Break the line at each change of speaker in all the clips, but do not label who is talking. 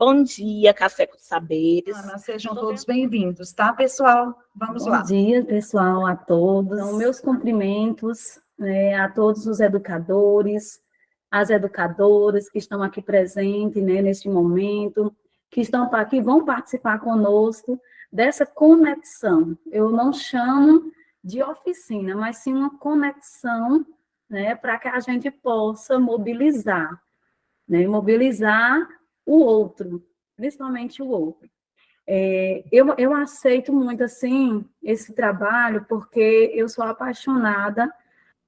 Bom dia, Café com Saberes.
Ana, sejam todos bem-vindos, tá, pessoal? Vamos lá.
Bom dia, pessoal, a todos. Então, meus cumprimentos, né, a todos os educadores, as educadoras que estão aqui presentes, né, neste momento, que vão participar conosco dessa conexão. Eu não chamo de oficina, mas sim uma conexão, né, para que a gente possa mobilizar, né, mobilizar o outro, principalmente o outro. Eu aceito muito, assim, esse trabalho, porque eu sou apaixonada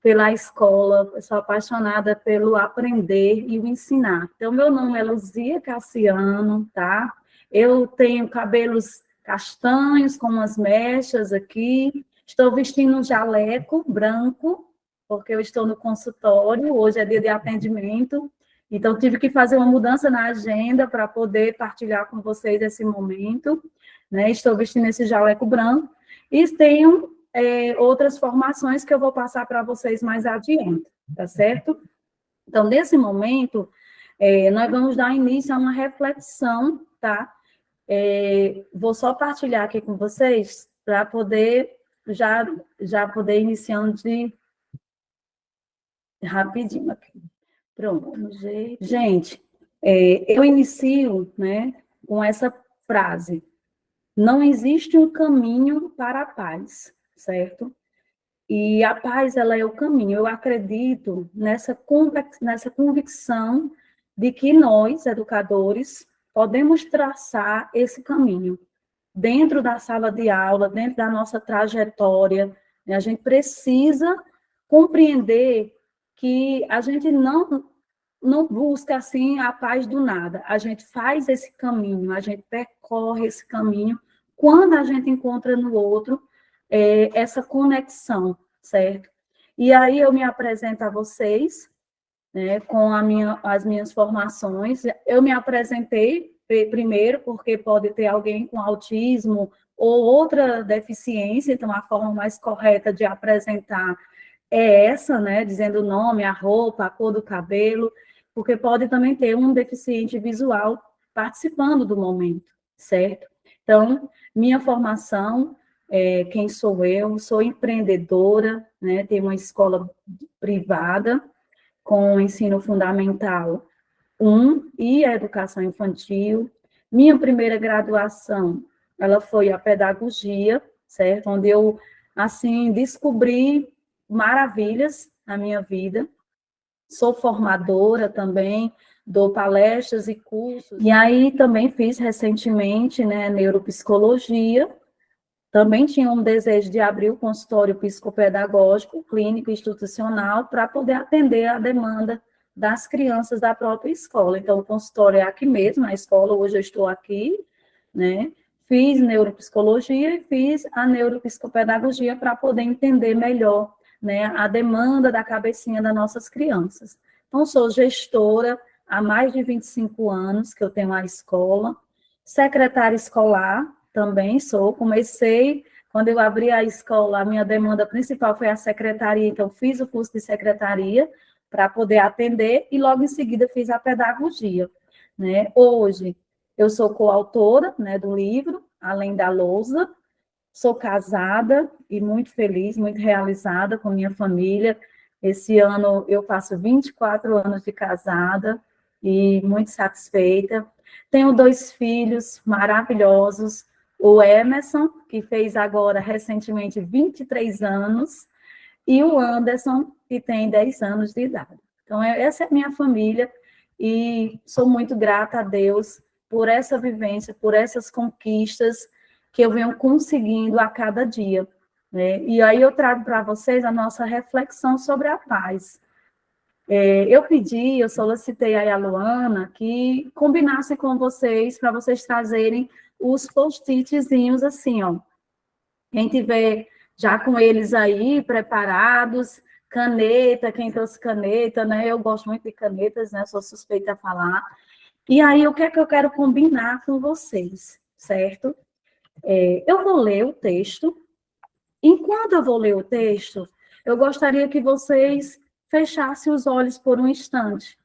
pela escola, eu sou apaixonada pelo aprender e o ensinar. Então, meu nome é Luzia Cassiano, tá? Eu tenho cabelos castanhos, com umas mechas aqui, estou vestindo um jaleco branco, porque eu estou no consultório, hoje é dia de atendimento, então tive que fazer uma mudança na agenda para poder partilhar com vocês esse momento, né? Estou vestindo esse jaleco branco, e tenho outras formações que eu vou passar para vocês mais adiante, tá certo? Então, nesse momento, nós vamos dar início a uma reflexão, tá? Vou só partilhar aqui com vocês para poder já poder iniciando de rapidinho aqui. Pronto, gente, eu inicio, né, com essa frase: não existe um caminho para a paz, certo? E a paz, ela é o caminho. Eu acredito nessa convicção de que nós, educadores, podemos traçar esse caminho dentro da sala de aula, dentro da nossa trajetória. A gente precisa compreender que a gente não busca, assim, a paz do nada. A gente faz esse caminho, a gente percorre esse caminho quando a gente encontra no outro essa conexão, certo? E aí eu me apresento a vocês, né, com as minhas formações. Eu me apresentei primeiro porque pode ter alguém com autismo ou outra deficiência, então a forma mais correta de apresentar é essa, né, dizendo o nome, a roupa, a cor do cabelo, porque pode também ter um deficiente visual participando do momento, certo? Então, minha formação, quem sou eu? Sou empreendedora, né, tenho uma escola privada com ensino fundamental 1 e a educação infantil. Minha primeira graduação, ela foi a pedagogia, certo? Onde eu, assim, descobri maravilhas na minha vida. Sou formadora também, dou palestras e cursos. E aí também fiz recentemente, né, neuropsicologia. Também tinha um desejo de abrir o consultório psicopedagógico, clínico e institucional, para poder atender a demanda das crianças da própria escola. Então, o consultório é aqui mesmo, na escola, hoje eu estou aqui, né? Fiz neuropsicologia e fiz a neuropsicopedagogia para poder entender melhor, né, a demanda da cabecinha das nossas crianças. Então, sou gestora há mais de 25 anos que eu tenho a escola, secretária escolar também sou. Comecei, quando eu abri a escola, a minha demanda principal foi a secretaria, então fiz o curso de secretaria para poder atender e logo em seguida fiz a pedagogia, né? Hoje eu sou coautora, né, do livro Além da Lousa. Sou casada e muito feliz, muito realizada com minha família. Esse ano eu faço 24 anos de casada e muito satisfeita. Tenho 2 filhos maravilhosos, o Emerson, que fez agora recentemente 23 anos, e o Anderson, que tem 10 anos de idade. Então, essa é a minha família e sou muito grata a Deus por essa vivência, por essas conquistas que eu venho conseguindo a cada dia, né? E aí eu trago para vocês a nossa reflexão sobre a paz. Eu solicitei aí a Luana que combinasse com vocês, para vocês trazerem os post-itzinhos assim, ó. Quem tiver já com eles aí preparados, caneta, quem trouxe caneta, né? Eu gosto muito de canetas, né? Sou suspeita a falar. E aí, o que é que eu quero combinar com vocês, certo? Eu vou ler o texto. Enquanto eu vou ler o texto, eu gostaria que vocês fechassem os olhos por um instante.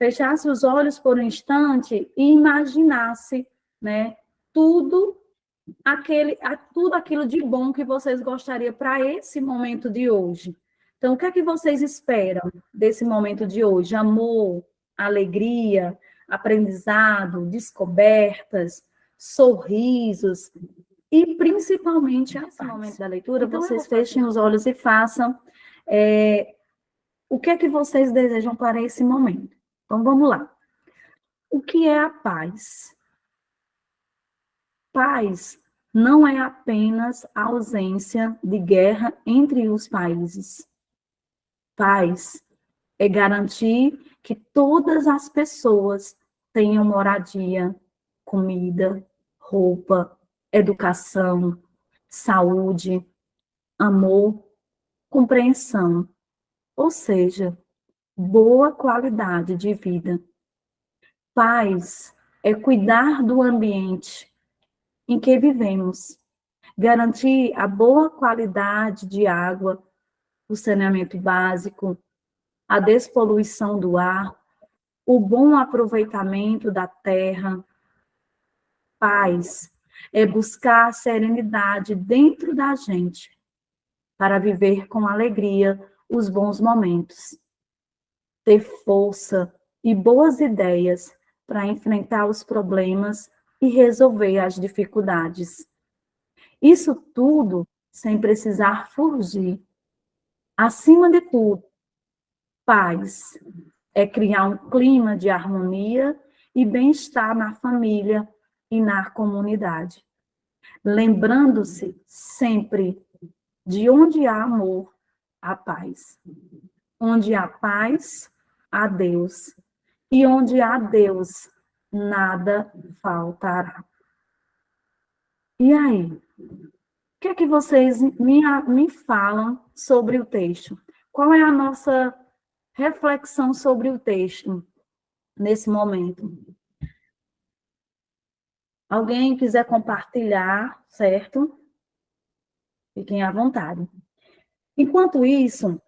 fechasse os olhos por um instante e imaginasse, né, tudo aquilo de bom que vocês gostariam para esse momento de hoje. Então, o que é que vocês esperam desse momento de hoje? Amor, alegria, aprendizado, descobertas, sorrisos, e principalmente nesse momento da leitura, então, vocês fechem os olhos e façam o que é que vocês desejam para esse momento. Então, vamos lá. O que é a paz? Paz não é apenas a ausência de guerra entre os países. Paz é garantir que todas as pessoas tenham moradia, comida, roupa, educação, saúde, amor, compreensão, ou seja, boa qualidade de vida. Paz é cuidar do ambiente em que vivemos, garantir a boa qualidade de água, o saneamento básico, a despoluição do ar, o bom aproveitamento da terra. Paz é buscar a serenidade dentro da gente para viver com alegria os bons momentos, ter força e boas ideias para enfrentar os problemas e resolver as dificuldades. Isso tudo sem precisar fugir. Acima de tudo, paz é criar um clima de harmonia e bem-estar na família e na comunidade. Lembrando-se sempre de onde há amor, há paz. Onde há paz, há Deus. E onde há Deus, nada faltará. E aí? O que é que vocês me falam sobre o texto? Qual é a nossa reflexão sobre o texto nesse momento? Alguém quiser compartilhar, certo? Fiquem à vontade. Enquanto isso,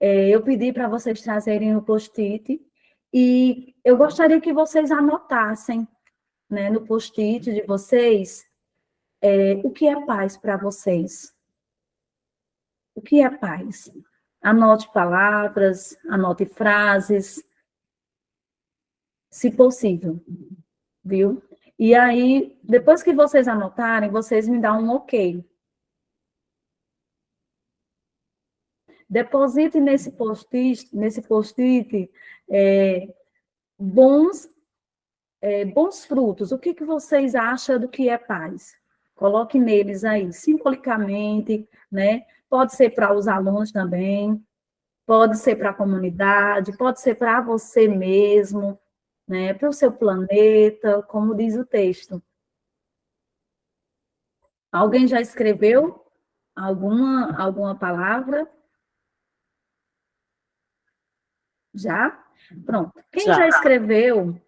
eu pedi para vocês trazerem o post-it e eu gostaria que vocês anotassem, né, no post-it de vocês o que é paz para vocês. O que é paz? Anote palavras, anote frases, se possível, viu? E aí, depois que vocês anotarem, vocês me dão um ok. Deposite nesse post-it bons frutos. O que vocês acham do que é paz? Coloque neles aí, simbolicamente, né? Pode ser para os alunos também, pode ser para a comunidade, pode ser para você mesmo, né? Para o seu planeta, como diz o texto. Alguém já escreveu alguma palavra? Já? Pronto. Quem já escreveu,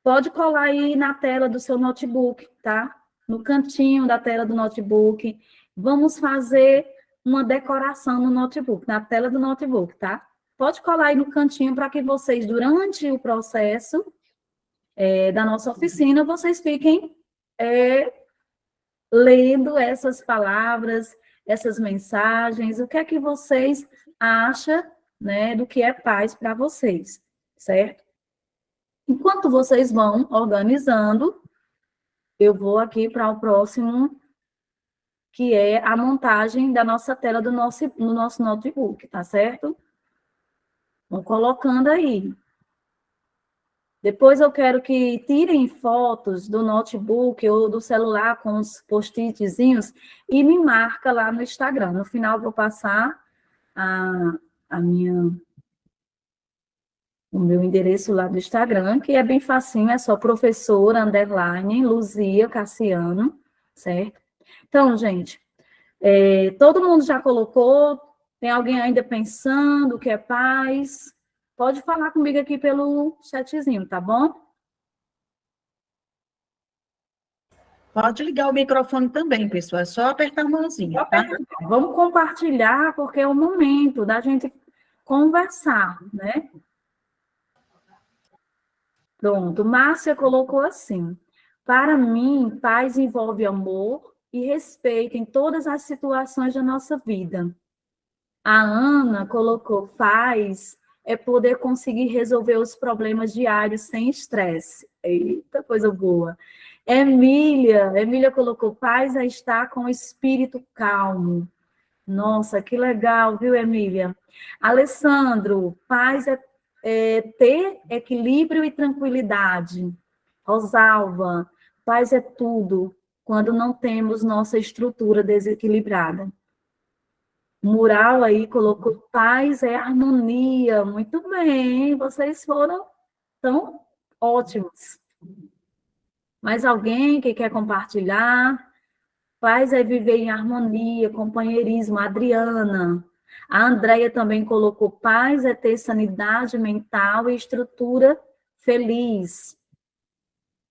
pode colar aí na tela do seu notebook, tá? No cantinho da tela do notebook. Vamos fazer uma decoração no notebook, na tela do notebook, tá? Pode colar aí no cantinho para que vocês, durante o processo da nossa oficina, vocês fiquem lendo essas palavras, essas mensagens, o que é que vocês acham, né, do que é paz para vocês, certo? Enquanto vocês vão organizando, eu vou aqui para o próximo, que é a montagem da nossa tela no nosso notebook, tá certo? Vão colocando aí. Depois eu quero que tirem fotos do notebook ou do celular com os post-itzinhos e me marca lá no Instagram. No final eu vou passar o meu endereço lá do Instagram, que é bem facinho, é só professora, Luzia Cassiano, certo? Então, gente, todo mundo já colocou? Tem alguém ainda pensando o que é paz? Pode falar comigo aqui pelo chatzinho, tá bom?
Pode ligar o microfone também, pessoal. É só apertar a mãozinha, tá?
Vamos compartilhar, porque é o momento da gente conversar, né? Pronto, Márcia colocou assim: para mim, paz envolve amor e respeito em todas as situações da nossa vida. A Ana colocou: paz é poder conseguir resolver os problemas diários sem estresse. Eita, coisa boa. Emília colocou: paz é estar com o espírito calmo. Nossa, que legal, viu, Emília? Alessandro, paz é ter equilíbrio e tranquilidade. Rosalva, paz é tudo quando não temos nossa estrutura desequilibrada. Mural aí colocou: paz é harmonia. Muito bem, vocês foram tão ótimos. Mais alguém que quer compartilhar? Paz é viver em harmonia, companheirismo. Adriana. A Andréia também colocou: paz é ter sanidade mental e estrutura feliz.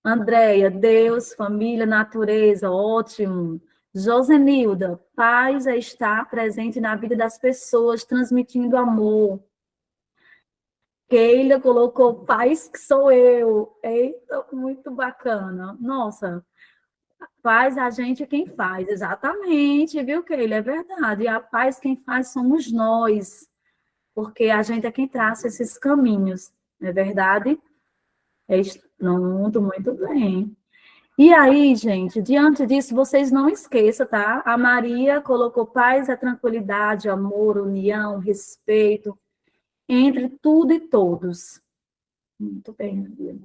Andréia, Deus, família, natureza, ótimo. Josenilda, paz é estar presente na vida das pessoas, transmitindo amor. Keila colocou: paz que sou eu. Eita, muito bacana. Nossa, paz a gente é quem faz, exatamente, viu, Keila? É verdade. E a paz quem faz somos nós, porque a gente é quem traça esses caminhos, não é verdade? Muito, muito bem. E aí, gente, diante disso, vocês não esqueçam, tá? A Maria colocou: paz é tranquilidade, amor, união, respeito entre tudo e todos. Muito bem, Maria.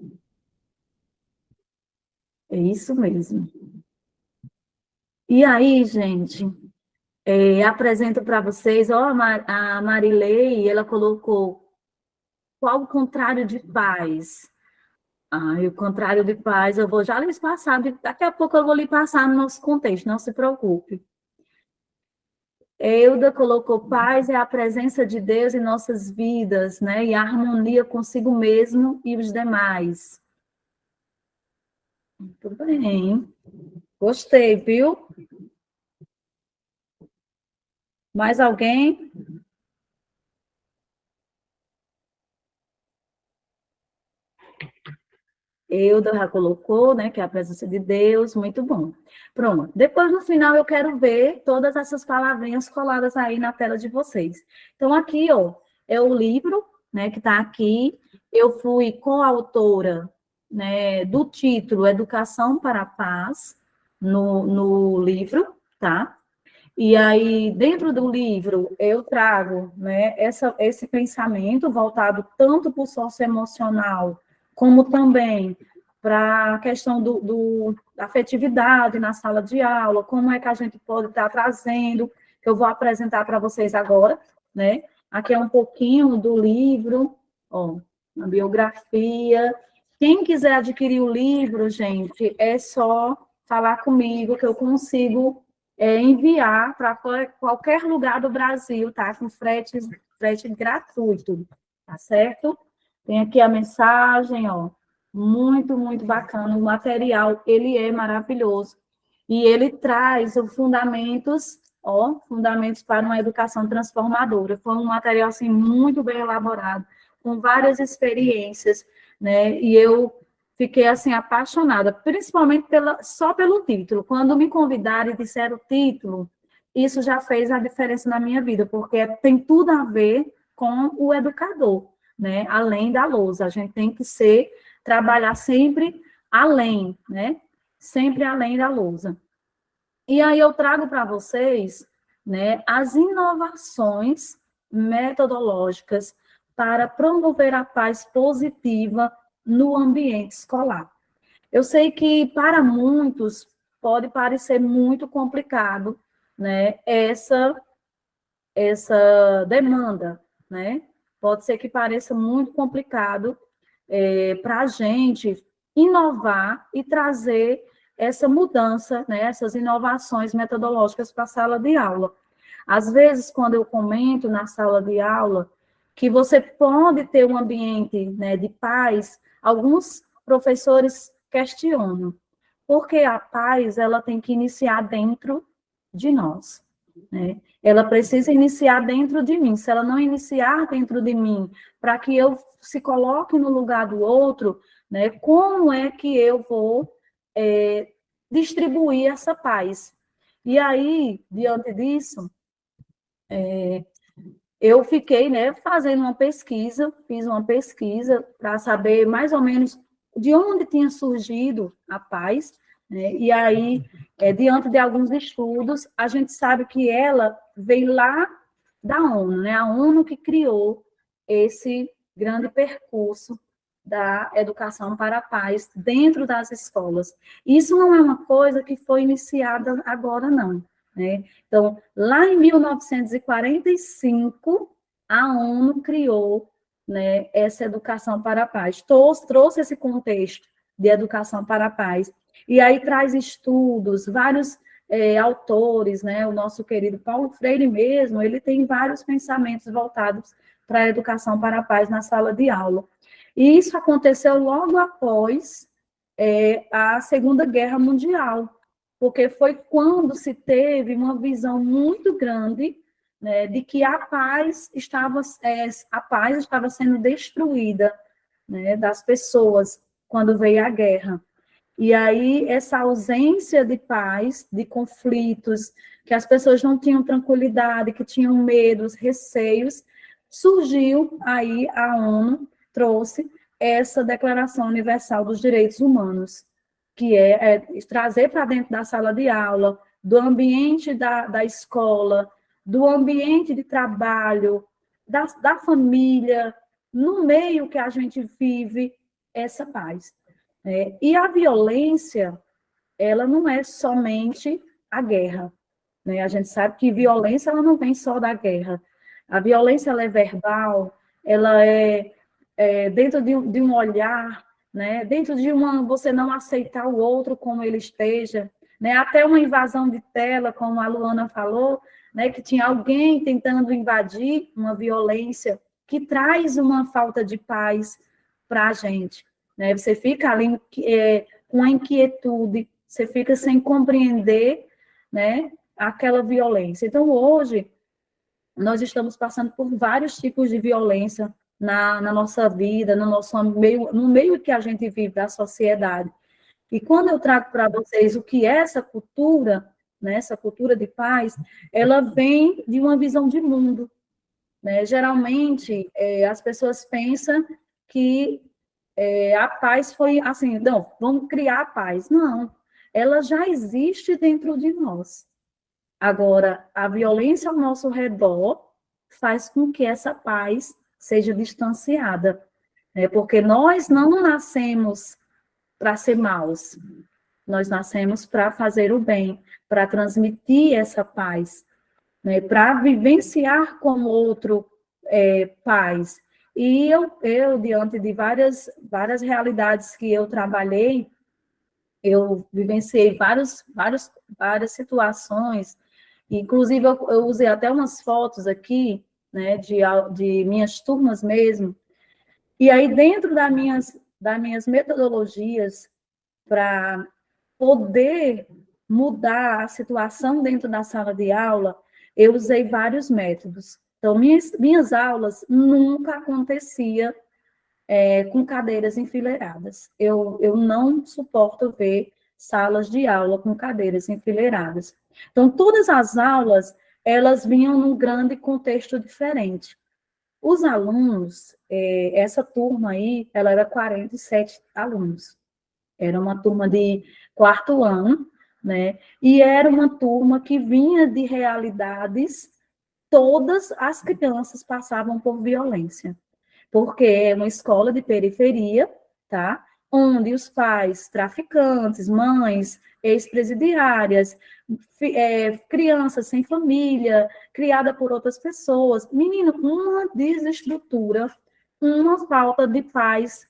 É isso mesmo. E aí, gente, apresento para vocês, ó, a Marilei, ela colocou: qual o contrário de paz? E o contrário de paz, eu vou já lhes passar, daqui a pouco eu vou lhe passar no nosso contexto, não se preocupe. Euda colocou: paz é a presença de Deus em nossas vidas, né? E a harmonia consigo mesmo e os demais. Muito bem. Gostei, viu? Mais alguém? Euda já colocou, né, que é a presença de Deus, muito bom. Pronto. Depois, no final, eu quero ver todas essas palavrinhas coladas aí na tela de vocês. Então, aqui, ó, é o livro, né, que está aqui. Eu fui coautora, né, do título Educação para a Paz, no livro, tá? E aí, dentro do livro, eu trago, né, esse pensamento voltado tanto para o socioemocional, como também para a questão da afetividade na sala de aula, como é que a gente pode estar trazendo, que eu vou apresentar para vocês agora, né? Aqui é um pouquinho do livro, ó, a biografia. Quem quiser adquirir o livro, gente, é só falar comigo que eu consigo enviar para qualquer lugar do Brasil, tá? Com frete gratuito, tá certo? Tem aqui a mensagem, ó. Muito, muito bacana. O material, ele é maravilhoso. E ele traz os fundamentos, ó, fundamentos para uma educação transformadora. Foi um material, assim, muito bem elaborado, com várias experiências, né? E eu fiquei, assim, apaixonada, principalmente só pelo título. Quando me convidaram e disseram o título, isso já fez a diferença na minha vida, porque tem tudo a ver com o educador, né? Além da lousa, a gente tem que trabalhar sempre além, né? Sempre além da lousa. E aí eu trago para vocês, né, as inovações metodológicas para promover a paz positiva no ambiente escolar. Eu sei que para muitos pode parecer muito complicado, né, essa demanda, né? Pode ser que pareça muito complicado para a gente inovar e trazer essa mudança, né, essas inovações metodológicas para a sala de aula. Às vezes, quando eu comento na sala de aula que você pode ter um ambiente, né, de paz, alguns professores questionam, porque a paz ela tem que iniciar dentro de nós, né? Ela precisa iniciar dentro de mim. Se ela não iniciar dentro de mim, para que eu se coloque no lugar do outro, né? Como é que eu vou distribuir essa paz? E aí, diante disso, eu fiquei, né, fazendo uma pesquisa, fiz uma pesquisa para saber mais ou menos de onde tinha surgido a paz, né? E aí, diante de alguns estudos, a gente sabe que ela veio lá da ONU, né? A ONU que criou esse grande percurso da educação para a paz dentro das escolas. Isso não é uma coisa que foi iniciada agora, não, né? Então, lá em 1945, a ONU criou, né, essa educação para a paz, trouxe esse contexto de educação para a paz, e aí traz estudos, vários autores, né, o nosso querido Paulo Freire mesmo, ele tem vários pensamentos voltados para a educação para a paz na sala de aula. E isso aconteceu logo após a Segunda Guerra Mundial, porque foi quando se teve uma visão muito grande, né, de que a paz estava sendo destruída, né, das pessoas quando veio a guerra. E aí, essa ausência de paz, de conflitos, que as pessoas não tinham tranquilidade, que tinham medos, receios, surgiu aí a ONU, trouxe essa Declaração Universal dos Direitos Humanos, que é trazer para dentro da sala de aula, do ambiente da escola, do ambiente de trabalho, da família, no meio que a gente vive, essa paz. E a violência, ela não é somente a guerra, né? A gente sabe que violência ela não vem só da guerra. A violência ela é verbal, ela é dentro de um olhar, né? Dentro de você não aceitar o outro como ele esteja, né? Até uma invasão de tela, como a Luana falou, né? Que tinha alguém tentando invadir, uma violência que traz uma falta de paz para a gente, né? Você fica ali com a inquietude, você fica sem compreender, né, aquela violência. Então, hoje, nós estamos passando por vários tipos de violência na nossa vida, no meio que a gente vive da sociedade. E quando eu trago para vocês o que é essa cultura, né, essa cultura de paz, ela vem de uma visão de mundo, né? Geralmente, as pessoas pensam que a paz foi assim, não, vamos criar a paz. Não, ela já existe dentro de nós. Agora, a violência ao nosso redor faz com que essa paz seja distanciada, né? Porque nós não nascemos para ser maus, nós nascemos para fazer o bem, para transmitir essa paz, né? Para vivenciar com o outro paz. E eu diante de várias realidades que eu trabalhei, eu vivenciei várias situações, inclusive eu usei até umas fotos aqui, né, de minhas turmas mesmo, e aí dentro das minhas metodologias para poder mudar a situação dentro da sala de aula, eu usei vários métodos. Então, minhas aulas nunca acontecia com cadeiras enfileiradas. Eu não suporto ver salas de aula com cadeiras enfileiradas. Então, todas as aulas, elas vinham num grande contexto diferente. Os alunos, essa turma aí, ela era 47 alunos. Era uma turma de 4º ano, né? E era uma turma que vinha de realidades, todas as crianças passavam por violência, porque é uma escola de periferia, tá? Onde os pais traficantes, mães ex-presidiárias, crianças sem família, criada por outras pessoas. Menino, uma desestrutura, uma falta de paz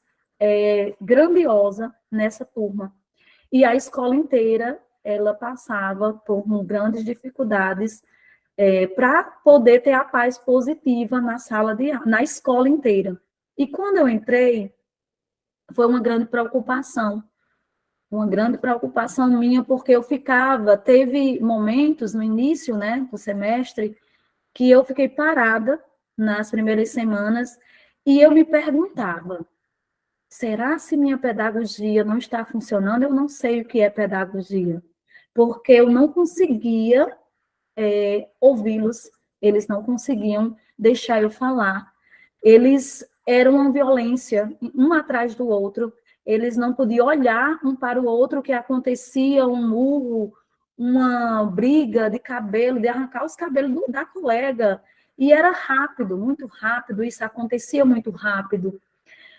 grandiosa nessa turma. E a escola inteira, ela passava por grandes dificuldades para poder ter a paz positiva na escola inteira. E quando eu entrei, foi uma grande preocupação minha, porque teve momentos no início, né, do semestre, que eu fiquei parada nas primeiras semanas, e eu me perguntava, será se minha pedagogia não está funcionando? Eu não sei o que é pedagogia, porque eu não conseguia ouvi-los, eles não conseguiam deixar eu falar. Eles eram uma violência, um atrás do outro, eles não podiam olhar um para o outro, o que acontecia, um murro, uma briga de cabelo, de arrancar os cabelos da colega, e era rápido, muito rápido, isso acontecia muito rápido,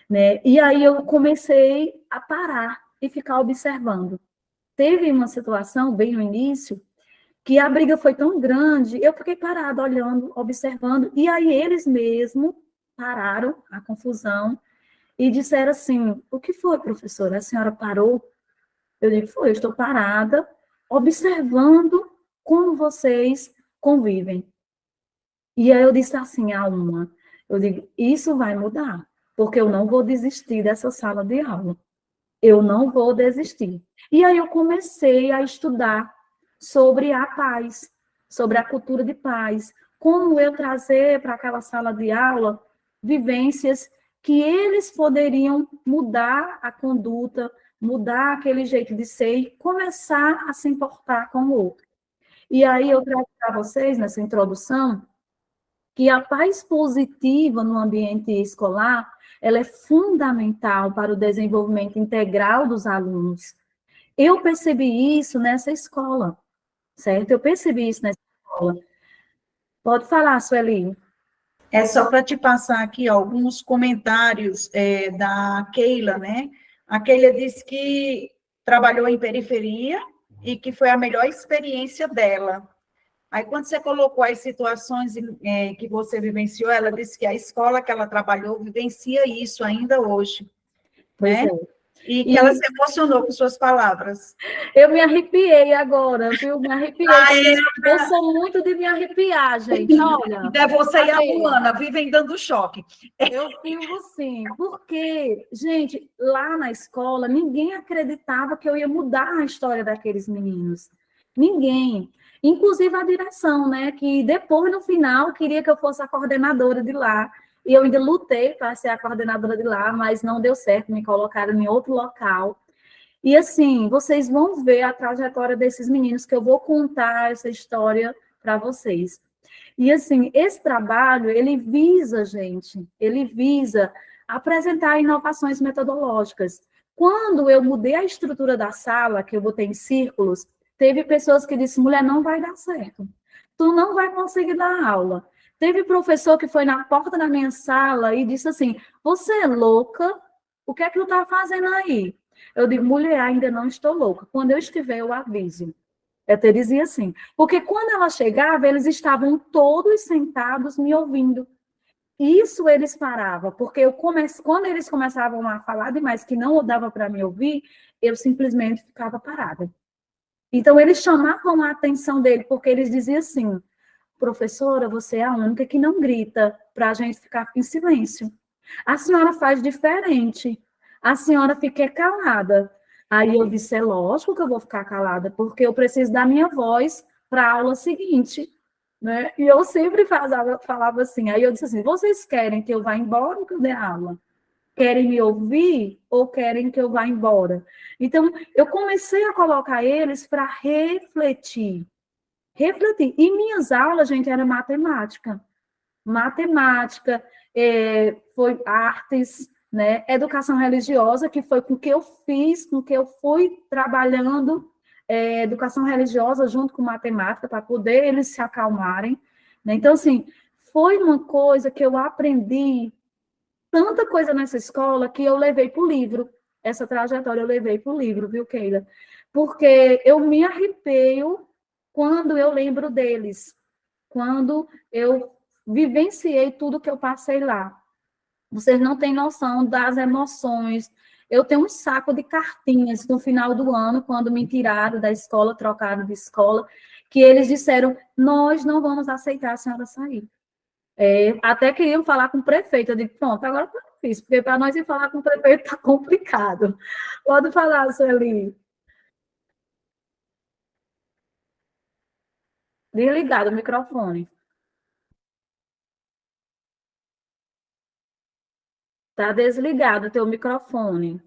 né? E aí eu comecei a parar e ficar observando. Teve uma situação, bem no início, que a briga foi tão grande, eu fiquei parada, olhando, observando, e aí eles mesmos pararam a confusão e disseram assim, o que foi, professora? A senhora parou? Eu digo, foi, eu estou parada, observando como vocês convivem. E aí eu disse assim a uma, eu digo, isso vai mudar, porque eu não vou desistir dessa sala de aula. Eu não vou desistir. E aí eu comecei a estudar sobre a paz, sobre a cultura de paz, como eu trazer para aquela sala de aula vivências que eles poderiam mudar a conduta, mudar aquele jeito de ser e começar a se importar com o outro. E aí eu trago para vocês, nessa introdução, que a paz positiva no ambiente escolar, ela é fundamental para o desenvolvimento integral dos alunos. Eu percebi isso nessa escola, certo? Eu percebi isso nessa escola. Pode falar, Sueli.
É só para te passar aqui alguns comentários da Keila, né? A Keila disse que trabalhou em periferia e que foi a melhor experiência dela. Aí, quando você colocou as situações que você vivenciou, ela disse que a escola que ela trabalhou vivencia isso ainda hoje,
Pois
né?
é.
E que ela se emocionou com suas palavras.
Eu me arrepiei agora, viu? Me arrepiei, porque eu sou muito de me arrepiar, gente. Olha,
É você e a
amei.
Luana vivem dando choque.
Eu vivo sim, porque, gente, lá na escola, ninguém acreditava que eu ia mudar a história daqueles meninos. Ninguém. Inclusive a direção, né? Que depois, no final, queria que eu fosse a coordenadora de lá. E eu ainda lutei para ser a coordenadora de lá, mas não deu certo, me colocaram em outro local. E assim, vocês vão ver a trajetória desses meninos, que eu vou contar essa história para vocês. E assim, esse trabalho, ele visa, gente, ele visa apresentar inovações metodológicas. Quando eu mudei a estrutura da sala, que eu botei em círculos, teve pessoas que disseram, mulher, não vai dar certo. Tu não vai conseguir dar aula. Teve professor que foi na porta da minha sala e disse assim, você é louca? O que é que tu está fazendo aí? Eu digo, mulher, ainda não estou louca. Quando eu estiver, eu aviso. Eu até dizia assim, porque quando ela chegava, eles estavam todos sentados me ouvindo. Isso eles paravam, porque quando eles começavam a falar demais, que não dava para me ouvir, eu simplesmente ficava parada. Então, eles chamavam a atenção dele, porque eles diziam assim, professora, você é a única que não grita, para a gente ficar em silêncio. A senhora faz diferente. A senhora fica calada. Aí eu disse, é lógico que eu vou ficar calada, porque eu preciso da minha voz para a aula seguinte. Né? E eu sempre falava assim, aí eu disse assim, vocês querem que eu vá embora ou que eu dê aula? Querem me ouvir ou querem que eu vá embora? Então, eu comecei a colocar eles para refletir. Refletir. E minhas aulas, gente, era matemática. Matemática, foi artes, né? Educação religiosa, que foi com que eu fiz, com que eu fui trabalhando educação religiosa junto com matemática, para poder eles se acalmarem. Né? Então, assim, foi uma coisa que eu aprendi, tanta coisa nessa escola, que eu levei para o livro. Essa trajetória eu levei para o livro, viu, Keila? Porque eu me arrepio quando eu lembro deles, quando eu vivenciei tudo que eu passei lá. Vocês não têm noção das emoções. Eu tenho um saco de cartinhas no final do ano, quando me tiraram da escola, trocaram de escola, que eles disseram, nós não vamos aceitar a senhora sair. Até queriam falar com o prefeito. Eu disse, pronto, agora tá difícil, porque para nós ir falar com o prefeito está complicado. Pode falar, Sueli. Desligado o microfone. Está desligado o teu microfone.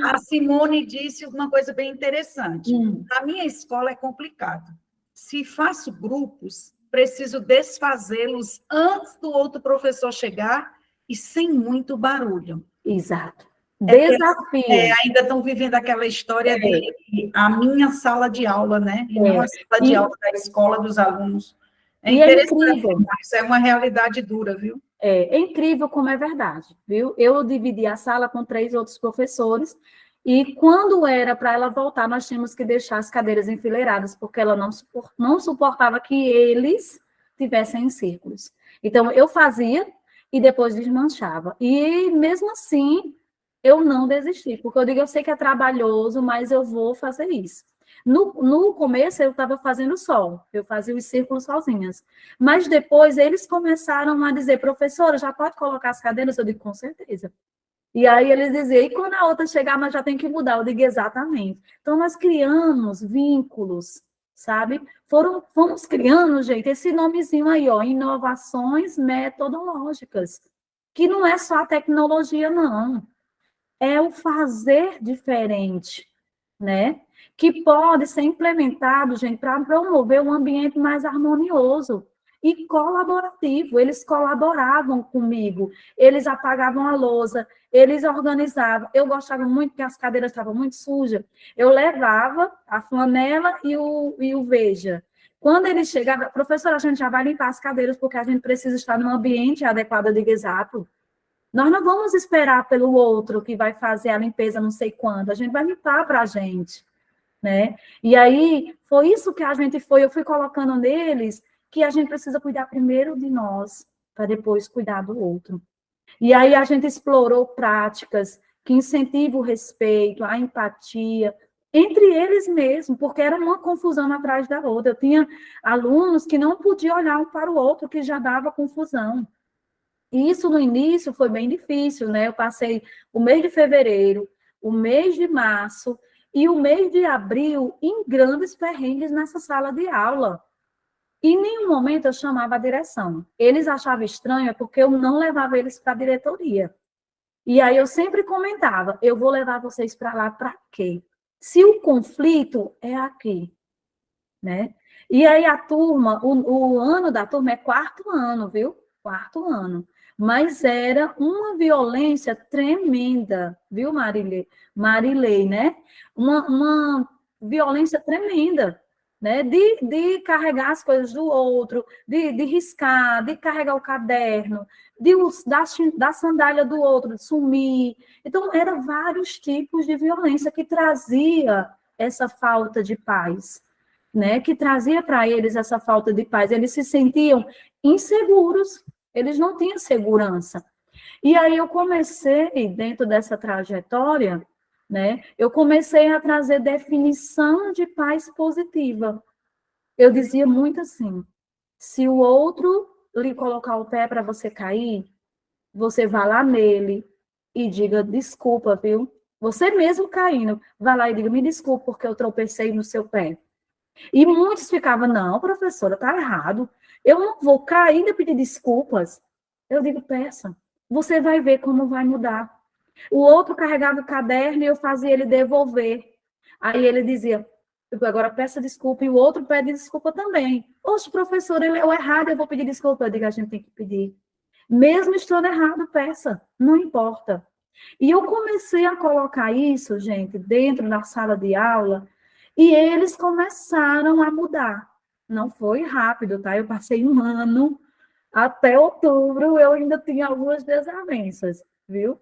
A Simone disse uma coisa bem interessante. Na minha escola é complicado. Se faço grupos, preciso desfazê-los antes do outro professor chegar e sem muito barulho.
Exato. Desafio.
Ainda estão vivendo aquela história de a minha sala de aula, né? E não a sala de aula da escola dos alunos. É incrível. Isso é uma realidade dura, viu?
É incrível como é verdade, viu? Eu dividi a sala com 3 outros professores e quando era para ela voltar, nós tínhamos que deixar as cadeiras enfileiradas, porque ela não suportava que eles tivessem em círculos. Então, eu fazia e depois desmanchava. E, mesmo assim, eu não desisti, porque eu digo, eu sei que é trabalhoso, mas eu vou fazer isso. No começo, eu estava fazendo só, eu fazia os círculos sozinhas. Mas depois, eles começaram a dizer, professora, já pode colocar as cadeiras? Eu digo, com certeza. E aí eles diziam, e quando a outra chegar, mas já tem que mudar? Eu digo, exatamente. Então, nós criamos vínculos, sabe? Fomos criando, gente, esse nomezinho aí, ó, inovações metodológicas, que não é só a tecnologia, não. É o fazer diferente, né? Que pode ser implementado, gente, para promover um ambiente mais harmonioso e colaborativo. Eles colaboravam comigo, eles apagavam a lousa, eles organizavam. Eu gostava muito que as cadeiras estavam muito sujas. Eu levava a flanela e o Veja. Quando eles chegavam, professora, a gente já vai limpar as cadeiras, porque a gente precisa estar num ambiente adequado, de exato. Nós não vamos esperar pelo outro que vai fazer a limpeza não sei quando, a gente vai limpar para a gente, né? E aí, foi isso que eu fui colocando neles, que a gente precisa cuidar primeiro de nós, para depois cuidar do outro. E aí a gente explorou práticas que incentivam o respeito, a empatia, entre eles mesmos, porque era uma confusão atrás da outra. Eu tinha alunos que não podiam olhar um para o outro, que já dava confusão. E isso no início foi bem difícil, né? Eu passei o mês de fevereiro, o mês de março e o mês de abril em grandes perrengues nessa sala de aula. E em nenhum momento eu chamava a direção. Eles achavam estranho porque eu não levava eles para a diretoria. E aí eu sempre comentava, eu vou levar vocês para lá para quê? Se o conflito é aqui, né? E aí a turma, o ano da turma é 4º ano, viu? 4º ano. Mas era uma violência tremenda, viu, Marilei, né? Uma violência tremenda, né? De carregar as coisas do outro, de riscar, de carregar o caderno, da sandália do outro, de sumir. Então, eram vários tipos de violência que trazia essa falta de paz, né? Que trazia para eles essa falta de paz. Eles se sentiam inseguros, eles não tinham segurança. E aí eu comecei, dentro dessa trajetória, né, eu comecei a trazer definição de paz positiva. Eu dizia muito assim, se o outro lhe colocar o pé para você cair, você vá lá nele e diga, desculpa, viu? Você mesmo caindo, vá lá e diga, me desculpa porque eu tropecei no seu pé. E muitos ficavam, não, professora, está errado. Eu não vou cair ainda pedir desculpas. Eu digo, peça. Você vai ver como vai mudar. O outro carregava o caderno e eu fazia ele devolver. Aí ele dizia, agora peça desculpa. E o outro pede desculpa também. Oxe, professor, ele é o errado, eu vou pedir desculpa. Eu digo, a gente tem que pedir. Mesmo estando errado, peça. Não importa. E eu comecei a colocar isso, gente, dentro da sala de aula, e eles começaram a mudar. Não foi rápido, tá? Eu passei um ano, até outubro eu ainda tinha algumas desavenças, viu?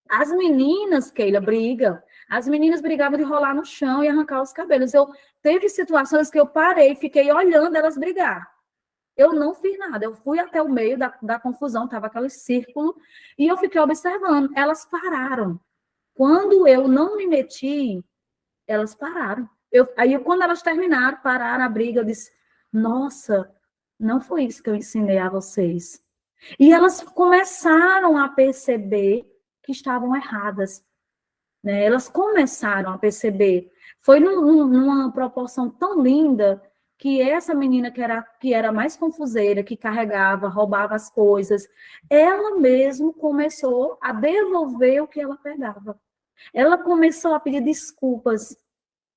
As meninas, Keila, brigam. As meninas brigavam de rolar no chão e arrancar os cabelos. Teve situações que eu parei, fiquei olhando elas brigar. Eu não fiz nada, eu fui até o meio da confusão, estava aquele círculo, e eu fiquei observando. Elas pararam. Quando eu não me meti, elas pararam. Aí, quando elas terminaram, pararam a briga, eu disse, nossa, não foi isso que eu ensinei a vocês. E elas começaram a perceber que estavam erradas, né? Elas começaram a perceber. Foi numa proporção tão linda que essa menina que era mais confuseira, que carregava, roubava as coisas, ela mesmo começou a devolver o que ela pegava. Ela começou a pedir desculpas.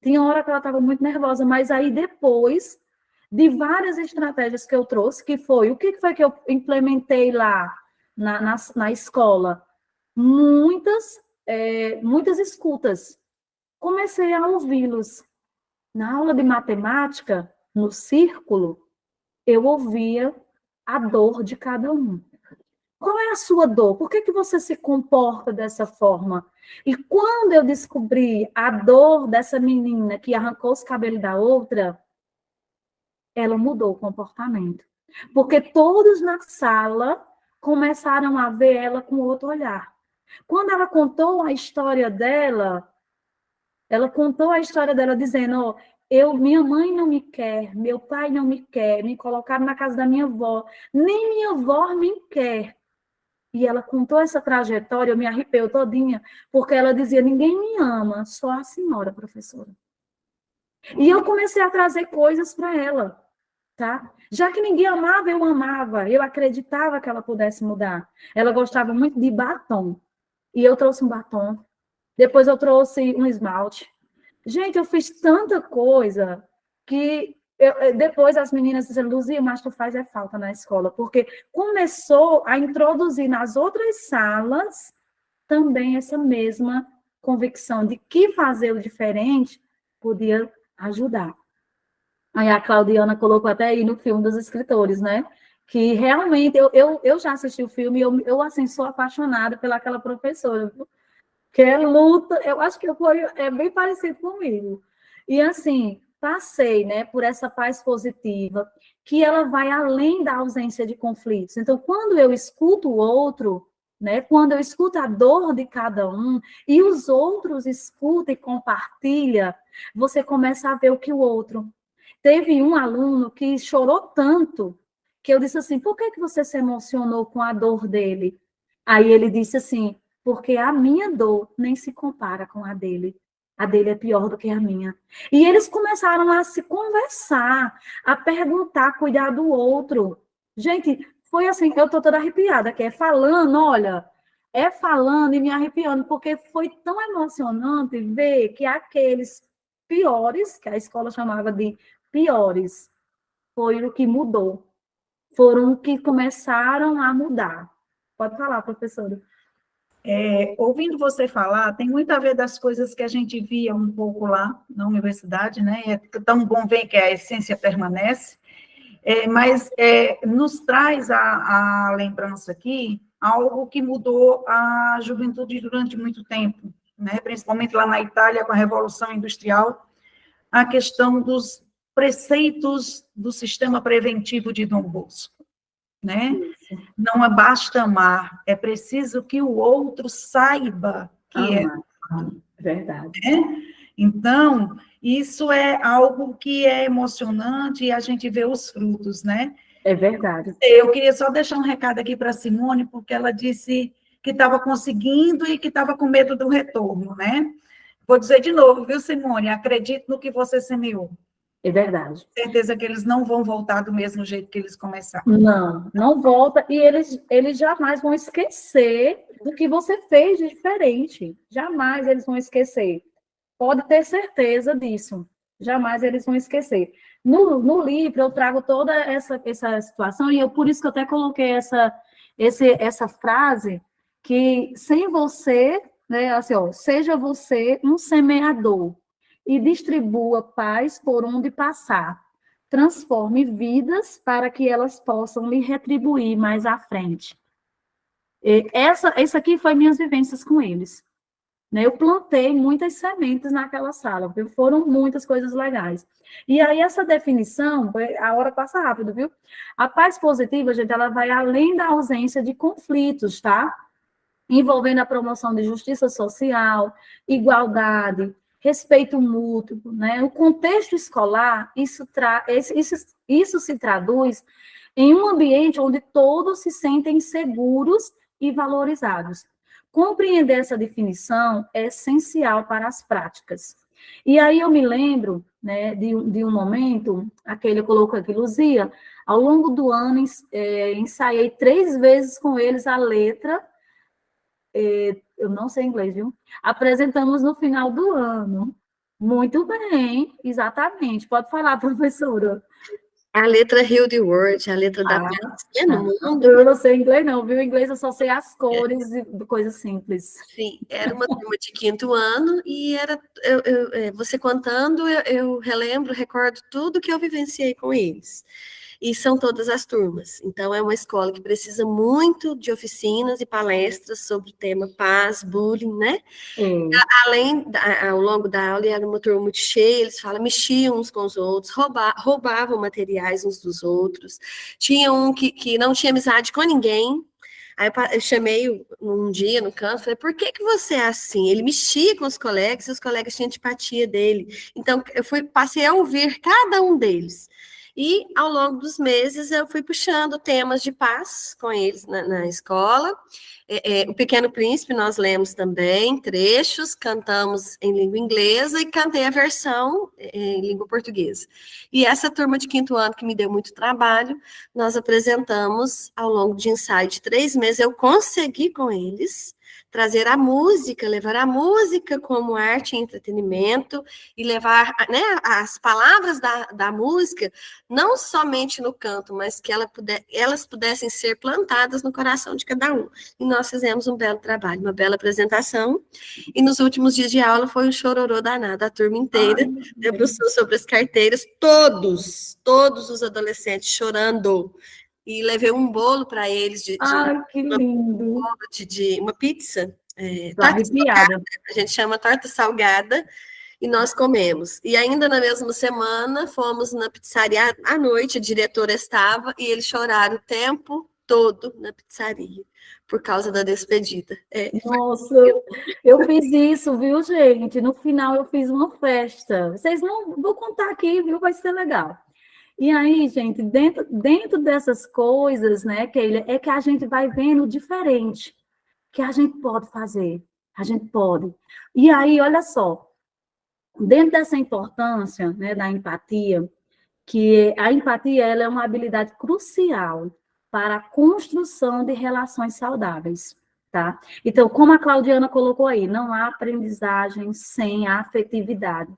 Tinha hora que ela estava muito nervosa, mas aí depois de várias estratégias que eu trouxe, que foi, o que foi que eu implementei lá na escola? Muitas escutas. Comecei a ouvi-los. Na aula de matemática, no círculo, eu ouvia a dor de cada um. Qual é a sua dor? Por que você se comporta dessa forma? E quando eu descobri a dor dessa menina que arrancou os cabelos da outra, ela mudou o comportamento. Porque todos na sala começaram a ver ela com outro olhar. Quando ela contou a história dela, dizendo, minha mãe não me quer, meu pai não me quer, me colocaram na casa da minha avó, nem minha avó me quer. E ela contou essa trajetória, eu me arrepio todinha, porque ela dizia, ninguém me ama, só a senhora, professora. E eu comecei a trazer coisas para ela, tá? Já que ninguém amava, eu amava, eu acreditava que ela pudesse mudar. Ela gostava muito de batom, e eu trouxe um batom. Depois eu trouxe um esmalte. Gente, eu fiz tanta coisa que depois as meninas disseram, Luzia, mas tu faz falta na escola, porque começou a introduzir nas outras salas também essa mesma convicção de que fazer o diferente podia ajudar. Aí a Claudiana colocou até aí no filme dos escritores, né? Que realmente, eu já assisti o filme e eu assim, sou apaixonada pelaquela professora, que é luta, eu acho que é bem parecido comigo. E assim, passei, né, por essa paz positiva, que ela vai além da ausência de conflitos. Então, quando eu escuto o outro, né, quando eu escuto a dor de cada um, e os outros escutam e compartilham, você começa a ver o que o outro. Teve um aluno que chorou tanto, que eu disse assim, por que você se emocionou com a dor dele? Aí ele disse assim, porque a minha dor nem se compara com a dele. A dele é pior do que a minha. E eles começaram a se conversar, a perguntar, a cuidar do outro. Gente, foi assim, eu estou toda arrepiada, que é falando e me arrepiando, porque foi tão emocionante ver que aqueles piores, que a escola chamava de piores, foi o que mudou. Foram que começaram a mudar. Pode falar, professora.
Ouvindo você falar, tem muito a ver das coisas que a gente via um pouco lá na universidade, né? É tão bom ver que a essência permanece, mas nos traz a lembrança aqui algo que mudou a juventude durante muito tempo, né? Principalmente lá na Itália, com a Revolução Industrial, a questão dos preceitos do sistema preventivo de Dom Bosco, né? Não basta amar, é preciso que o outro saiba que é.
Verdade.
Né? Então, isso é algo que é emocionante e a gente vê os frutos, né?
É verdade.
Eu queria só deixar um recado aqui para a Simone, porque ela disse que estava conseguindo e que estava com medo do retorno, né? Vou dizer de novo, viu, Simone? Acredito no que você semeou.
É verdade.
Certeza que eles não vão voltar do mesmo jeito que eles começaram.
Não volta, e eles jamais vão esquecer do que você fez de diferente. Jamais eles vão esquecer. Pode ter certeza disso. Jamais eles vão esquecer. No livro, eu trago toda essa situação, e por isso que eu até coloquei essa frase, que sem você, né, assim, seja você um semeador, e distribua paz por onde passar. Transforme vidas para que elas possam lhe retribuir mais à frente. Essa aqui foi minhas vivências com eles. Eu plantei muitas sementes naquela sala, viu? Foram muitas coisas legais. E aí essa definição, a hora passa rápido, viu? A paz positiva, gente, ela vai além da ausência de conflitos, tá? Envolvendo a promoção de justiça social, igualdade, respeito mútuo, né? O contexto escolar, isso se traduz em um ambiente onde todos se sentem seguros e valorizados. Compreender essa definição é essencial para as práticas. E aí eu me lembro, né, de um momento, aquele eu coloco aqui, Luzia, ao longo do ano ensaiei 3 vezes com eles a letra, eu não sei inglês, viu? Apresentamos no final do ano. Muito bem, exatamente. Pode falar, professora.
A letra Heal the World, a letra da
Ah,
paz no mundo.
eu não sei inglês, não, viu? Inglês eu só sei as cores e coisas simples.
Sim, era uma turma de 5º ano e era você contando, eu relembro, recordo tudo que eu vivenciei com eles. E são todas as turmas. Então, é uma escola que precisa muito de oficinas e palestras sobre o tema paz, bullying, né? Além, ao longo da aula, era uma turma muito cheia, eles falam, mexiam uns com os outros, roubavam materiais uns dos outros. Tinha um que não tinha amizade com ninguém. Aí eu chamei um dia no canto, falei, por que você é assim? Ele mexia com os colegas e os colegas tinham antipatia dele. Então, passei a ouvir cada um deles. E, ao longo dos meses, eu fui puxando temas de paz com eles na escola. O Pequeno Príncipe nós lemos também, trechos, cantamos em língua inglesa e cantei a versão em língua portuguesa. E essa turma de 5º ano, que me deu muito trabalho, nós apresentamos ao longo de ensaio de 3 meses, eu consegui com eles trazer a música, levar a música como arte e entretenimento e levar, né, as palavras da música, não somente no canto, mas que elas pudessem ser plantadas no coração de cada um. E nós fizemos um belo trabalho, uma bela apresentação, e nos últimos dias de aula foi um chororô danado, a turma inteira debruçou sobre as carteiras, todos os adolescentes chorando, e levei um bolo para eles
Ai, que lindo!
de uma pizza,
torta salgada,
a gente chama torta salgada, e nós comemos. E ainda na mesma semana, fomos na pizzaria à noite, a diretora estava, e eles choraram o tempo todo na pizzaria, por causa da despedida.
Nossa, eu fiz isso, viu, gente? No final eu fiz uma festa. Vocês não vou contar aqui, viu? Vai ser legal. E aí, gente, dentro dessas coisas, né, Keila, é que a gente vai vendo diferente, que a gente pode fazer, a gente pode. E aí, olha só, dentro dessa importância, né, da empatia, que a empatia ela é uma habilidade crucial para a construção de relações saudáveis, tá? Então, como a Claudiana colocou aí, não há aprendizagem sem afetividade.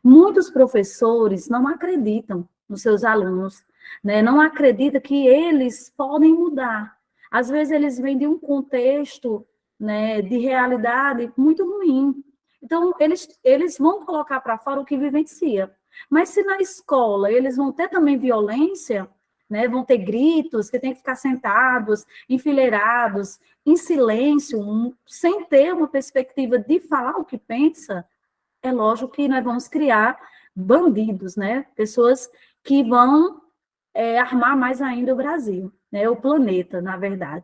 Muitos professores não acreditam nos seus alunos, né? Não acreditam que eles podem mudar. Às vezes, eles vêm de um contexto, né, de realidade muito ruim. Então, eles vão colocar para fora o que vivencia. Mas se na escola eles vão ter também violência, né, vão ter gritos, que tem que ficar sentados, enfileirados, em silêncio, sem ter uma perspectiva de falar o que pensa, é lógico que nós vamos criar bandidos, né? Pessoas que vão armar mais ainda o Brasil, né? O planeta, na verdade.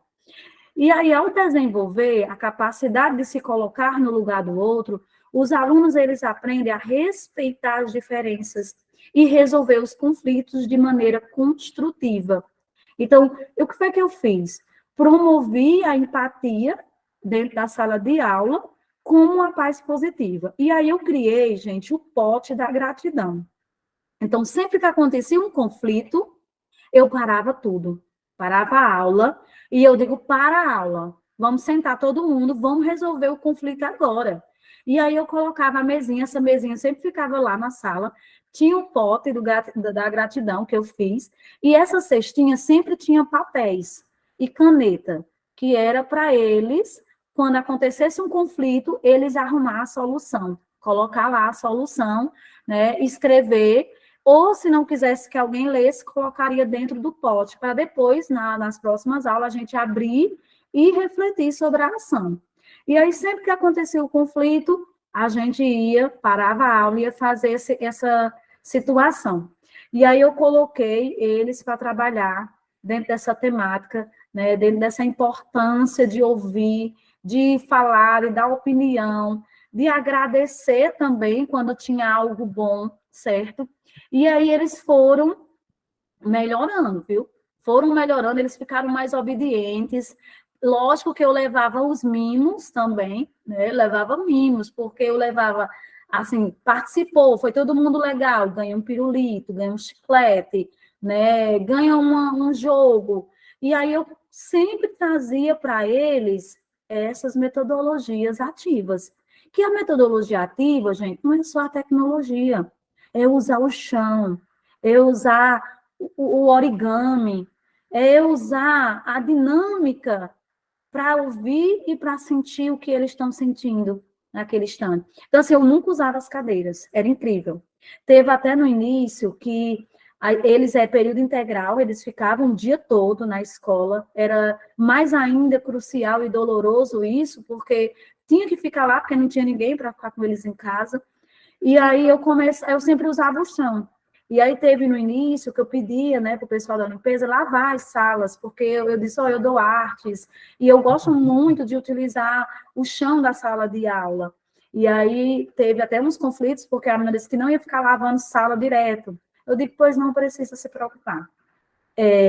E aí, ao desenvolver a capacidade de se colocar no lugar do outro, os alunos, eles aprendem a respeitar as diferenças e resolver os conflitos de maneira construtiva. Então, o que foi que eu fiz? Promovi a empatia dentro da sala de aula como uma paz positiva. E aí eu criei, gente, o pote da gratidão. Então, sempre que acontecia um conflito, eu parava tudo. Parava a aula e eu digo, para a aula. Vamos sentar todo mundo, vamos resolver o conflito agora. E aí eu colocava a mesinha, essa mesinha sempre ficava lá na sala, tinha o pote da gratidão que eu fiz, e essa cestinha sempre tinha papéis e caneta, que era para eles, quando acontecesse um conflito, eles arrumar a solução, colocar lá a solução, né, escrever, ou se não quisesse que alguém lesse, colocaria dentro do pote, para depois, nas próximas aulas, a gente abrir e refletir sobre a ação. E aí, sempre que acontecia o conflito, a gente parava a aula e ia fazer essa situação. E aí eu coloquei eles para trabalhar dentro dessa temática, né, dentro dessa importância de ouvir, de falar, de dar opinião, de agradecer também quando tinha algo bom, certo? E aí eles foram melhorando, viu? Foram melhorando, eles ficaram mais obedientes. Lógico que eu levava os mimos também, né? Levava mimos, porque eu levava assim, participou, foi todo mundo legal, ganha um pirulito, ganha um chiclete, né, ganha um jogo. E aí eu sempre trazia para eles essas metodologias ativas. Que a metodologia ativa, gente, não é só a tecnologia, é usar o chão, é usar o origami, é usar a dinâmica para ouvir e para sentir o que eles estão sentindo naquele instante. Então, assim, eu nunca usava as cadeiras, era incrível. Teve até no início que eles período integral, eles ficavam o dia todo na escola, era mais ainda crucial e doloroso isso, porque tinha que ficar lá, porque não tinha ninguém para ficar com eles em casa, e aí eu sempre usava o chão. E aí teve no início que eu pedia, né, para o pessoal da limpeza lavar as salas, porque eu disse, eu dou artes, e eu gosto muito de utilizar o chão da sala de aula. E aí teve até uns conflitos, porque a menina disse que não ia ficar lavando sala direto. Eu digo, pois não precisa se preocupar.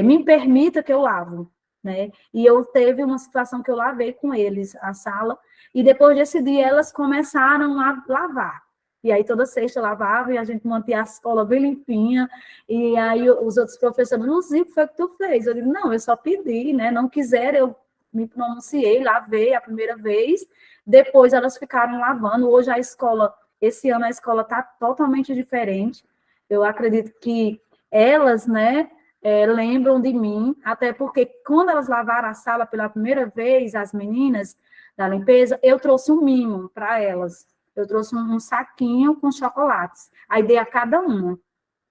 Me permita que eu lavo, né? E eu teve uma situação que eu lavei com eles a sala, e depois desse dia elas começaram a lavar. E aí toda sexta eu lavava e a gente mantinha a escola bem limpinha. E aí os outros professores, Luzia, o que foi que tu fez? Eu digo, não, eu só pedi, né? Não quiseram, eu me pronunciei, lavei a primeira vez, depois elas ficaram lavando. Hoje a escola, esse ano a escola está totalmente diferente. Eu acredito que elas, né, lembram de mim, até porque quando elas lavaram a sala pela primeira vez, as meninas da limpeza, eu trouxe um mimo para elas. Eu trouxe um saquinho com chocolates. Aí dei a cada uma.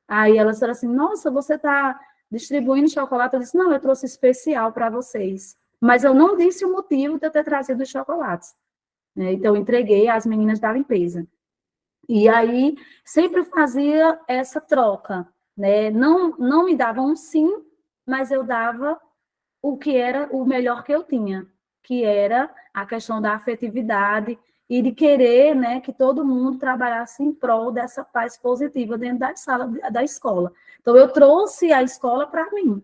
Aí elas disseram assim, nossa, você está distribuindo chocolate? Eu disse, não, eu trouxe especial para vocês. Mas eu não disse o motivo de eu ter trazido os chocolates. Então, eu entreguei às meninas da limpeza. E aí, sempre fazia essa troca, né? Não me davam um sim, mas eu dava o que era o melhor que eu tinha, que era a questão da afetividade e de querer, né, que todo mundo trabalhasse em prol dessa paz positiva dentro da sala da escola. Então, eu trouxe a escola para mim,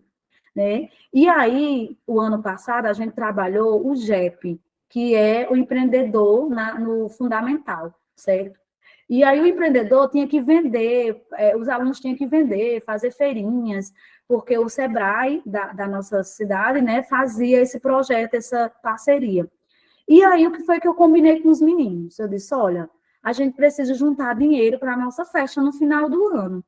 né? E aí, o ano passado, a gente trabalhou o GEP, que é o empreendedor no fundamental, certo? E aí o empreendedor tinha que vender, os alunos tinham que vender, fazer feirinhas, porque o Sebrae da nossa cidade, né, fazia esse projeto, essa parceria. E aí o que foi que eu combinei com os meninos? Eu disse, olha, a gente precisa juntar dinheiro para a nossa festa no final do ano.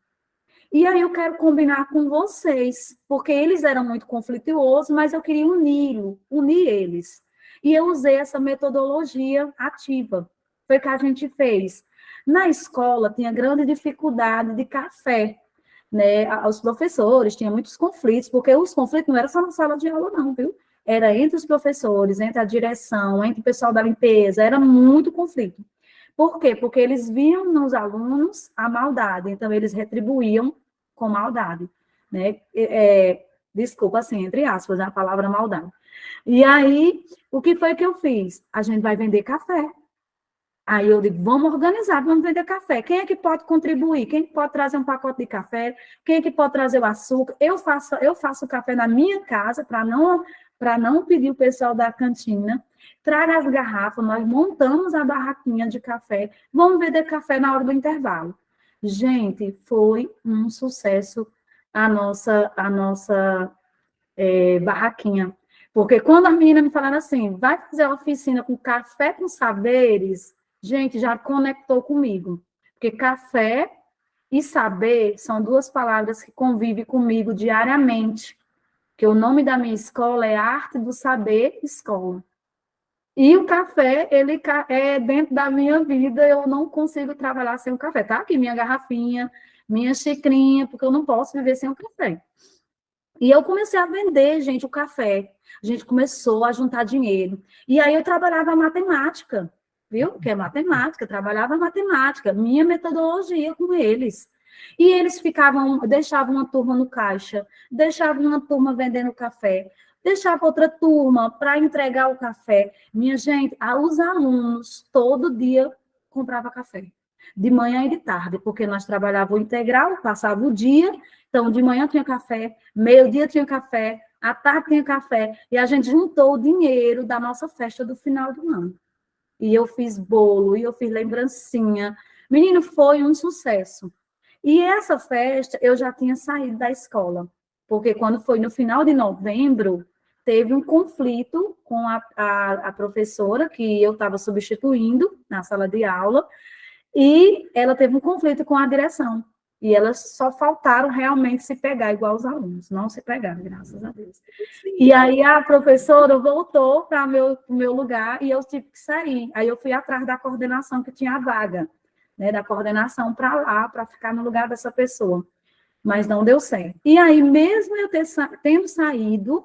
E aí eu quero combinar com vocês, porque eles eram muito conflituosos, mas eu queria unir eles. E eu usei essa metodologia ativa. Foi o que a gente fez. Na escola, tinha grande dificuldade de café, né? Os professores tinham muitos conflitos, porque os conflitos não eram só na sala de aula, não, viu? Era entre os professores, entre a direção, entre o pessoal da limpeza, era muito conflito. Por quê? Porque eles viam nos alunos a maldade, então eles retribuíam com maldade, né? Desculpa, assim, entre aspas, a palavra maldade. E aí, o que foi que eu fiz? A gente vai vender café. Aí eu digo, vamos organizar, vamos vender café. Quem é que pode contribuir? Quem pode trazer um pacote de café? Quem é que pode trazer o açúcar? Eu faço o café na minha casa, para não pedir o pessoal da cantina. Traga as garrafas, nós montamos a barraquinha de café, vamos vender café na hora do intervalo. Gente, foi um sucesso a nossa barraquinha. Porque quando as meninas me falaram assim, vai fazer a oficina com café com saberes, gente, já conectou comigo. Porque café e saber são duas palavras que convivem comigo diariamente. Que o nome da minha escola é Arte do Saber Escola. E o café, ele é dentro da minha vida, eu não consigo trabalhar sem o café. Tá aqui minha garrafinha, minha xicrinha, porque eu não posso viver sem o café. E eu comecei a vender, gente, o café. A gente começou a juntar dinheiro. E aí eu trabalhava a matemática, viu? Que é matemática, trabalhava a matemática, minha metodologia com eles. E eles deixavam uma turma no caixa, deixavam uma turma vendendo café, deixava outra turma para entregar o café. Minha gente, os alunos todo dia compravam café. De manhã e de tarde, porque nós trabalhávamos integral, passava o dia, então de manhã tinha café, meio-dia tinha café, à tarde tinha café, e a gente juntou o dinheiro da nossa festa do final do ano. E eu fiz bolo, e eu fiz lembrancinha, Menino, foi um sucesso. E essa festa, eu já tinha saído da escola, porque quando foi no final de novembro, teve um conflito com a professora que eu estava substituindo na sala de aula, e ela teve um conflito com a direção. E elas só faltaram realmente se pegar igual os alunos, não se pegaram, graças a Deus. E aí a professora voltou para o meu lugar e eu tive que sair. Aí eu fui atrás da coordenação que tinha a vaga, né, da coordenação para lá, para ficar no lugar dessa pessoa. Mas não deu certo. E aí, mesmo eu tendo saído,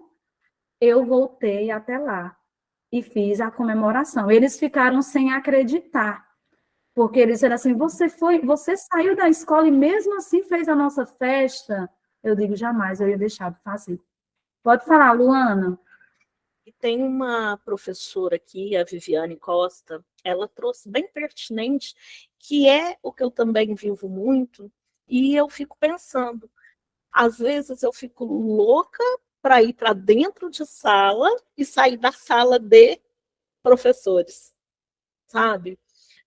eu voltei até lá e fiz a comemoração. Eles ficaram sem acreditar. Porque eles disseram assim, você saiu da escola e mesmo assim fez a nossa festa. Eu digo, jamais eu ia deixar de fazer. Pode falar, Luana.
E tem uma professora aqui, a Viviane Costa, ela trouxe bem pertinente, que é o que eu também vivo muito, e eu fico pensando, às vezes eu fico louca para ir para dentro de sala e sair da sala de professores, sabe?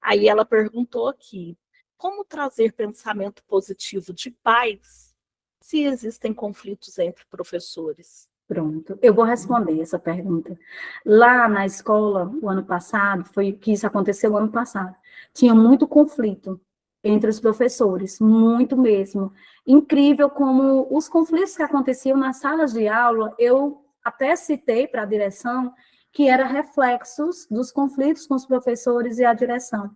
Aí ela perguntou aqui, como trazer pensamento positivo de pais se existem conflitos entre professores?
Pronto, eu vou responder essa pergunta. Lá na escola, o ano passado, foi que isso aconteceu o ano passado, tinha muito conflito entre os professores, muito mesmo. Incrível como os conflitos que aconteciam nas salas de aula, eu até citei para a direção que eram reflexos dos conflitos com os professores e a direção,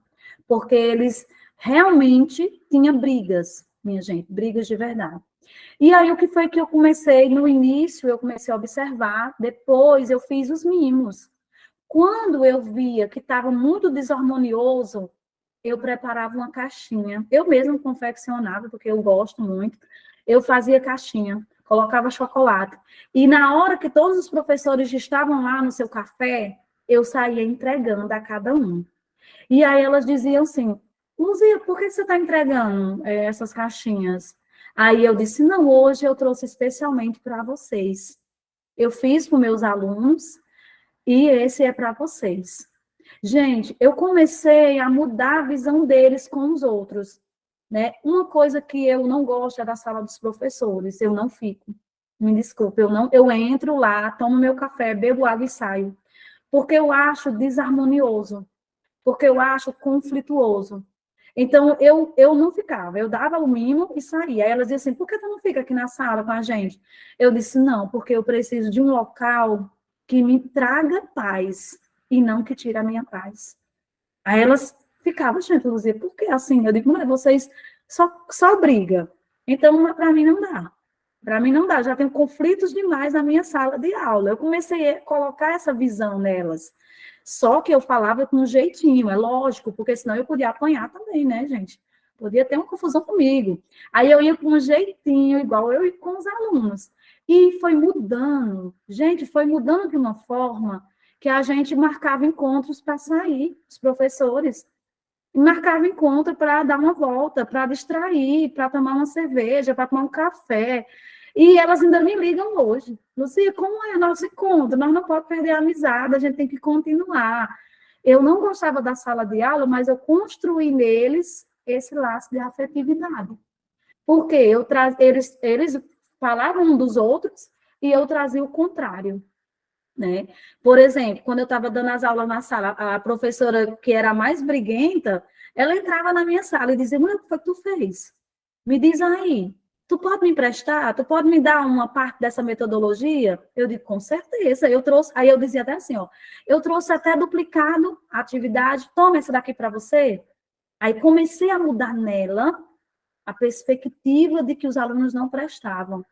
porque eles realmente tinham brigas, minha gente, brigas de verdade. E aí, o que foi que eu comecei, no início, eu comecei a observar, depois eu fiz os mimos. Quando eu via que estava muito desarmonioso, eu preparava uma caixinha. Eu mesma confeccionava, porque eu gosto muito. Eu fazia caixinha, colocava chocolate. E na hora que todos os professores estavam lá no seu café, eu saía entregando a cada um. E aí elas diziam assim, Luzia, por que você está entregando essas caixinhas? Aí eu disse, não, hoje eu trouxe especialmente para vocês. Eu fiz para os meus alunos e esse é para vocês. Gente, eu comecei a mudar a visão deles com os outros, né? Uma coisa que eu não gosto é da sala dos professores, eu não fico. Me desculpe, eu entro lá, tomo meu café, bebo água e saio. Porque eu acho desarmonioso, porque eu acho conflituoso. Então, eu não ficava, eu dava o mimo e saía. Aí elas diziam assim, por que tu não fica aqui na sala com a gente? Eu disse, não, porque eu preciso de um local que me traga paz e não que tire a minha paz. Aí elas ficavam, gente, Luzia, por que assim? Eu digo, mas vocês só brigam. Então, para mim não dá. Para mim não dá, já tenho conflitos demais na minha sala de aula. Eu comecei a colocar essa visão nelas. Só que eu falava com um jeitinho, é lógico, porque senão eu podia apanhar também, né, gente? Podia ter uma confusão comigo. Aí eu ia com um jeitinho, igual eu ia com os alunos. E foi mudando. Gente, foi mudando de uma forma que a gente marcava encontros para sair, os professores. Marcava encontro para dar uma volta, para distrair, para tomar uma cerveja, para tomar um café. E elas ainda me ligam hoje. Luzia, como é nosso encontro? Nós não podemos perder a amizade, a gente tem que continuar. Eu não gostava da sala de aula, mas eu construí neles esse laço de afetividade. Porque eles falavam um dos outros e eu trazia o contrário. Né? Por exemplo, quando eu estava dando as aulas na sala, a professora que era mais briguenta, ela entrava na minha sala e dizia, mulher, o que foi que tu fez? Me diz aí, tu pode me emprestar? Tu pode me dar uma parte dessa metodologia? Eu digo, com certeza, eu trouxe, aí eu dizia até assim, ó, eu trouxe até duplicado a atividade, toma essa daqui para você. Aí comecei a mudar nela a perspectiva de que os alunos não prestavam,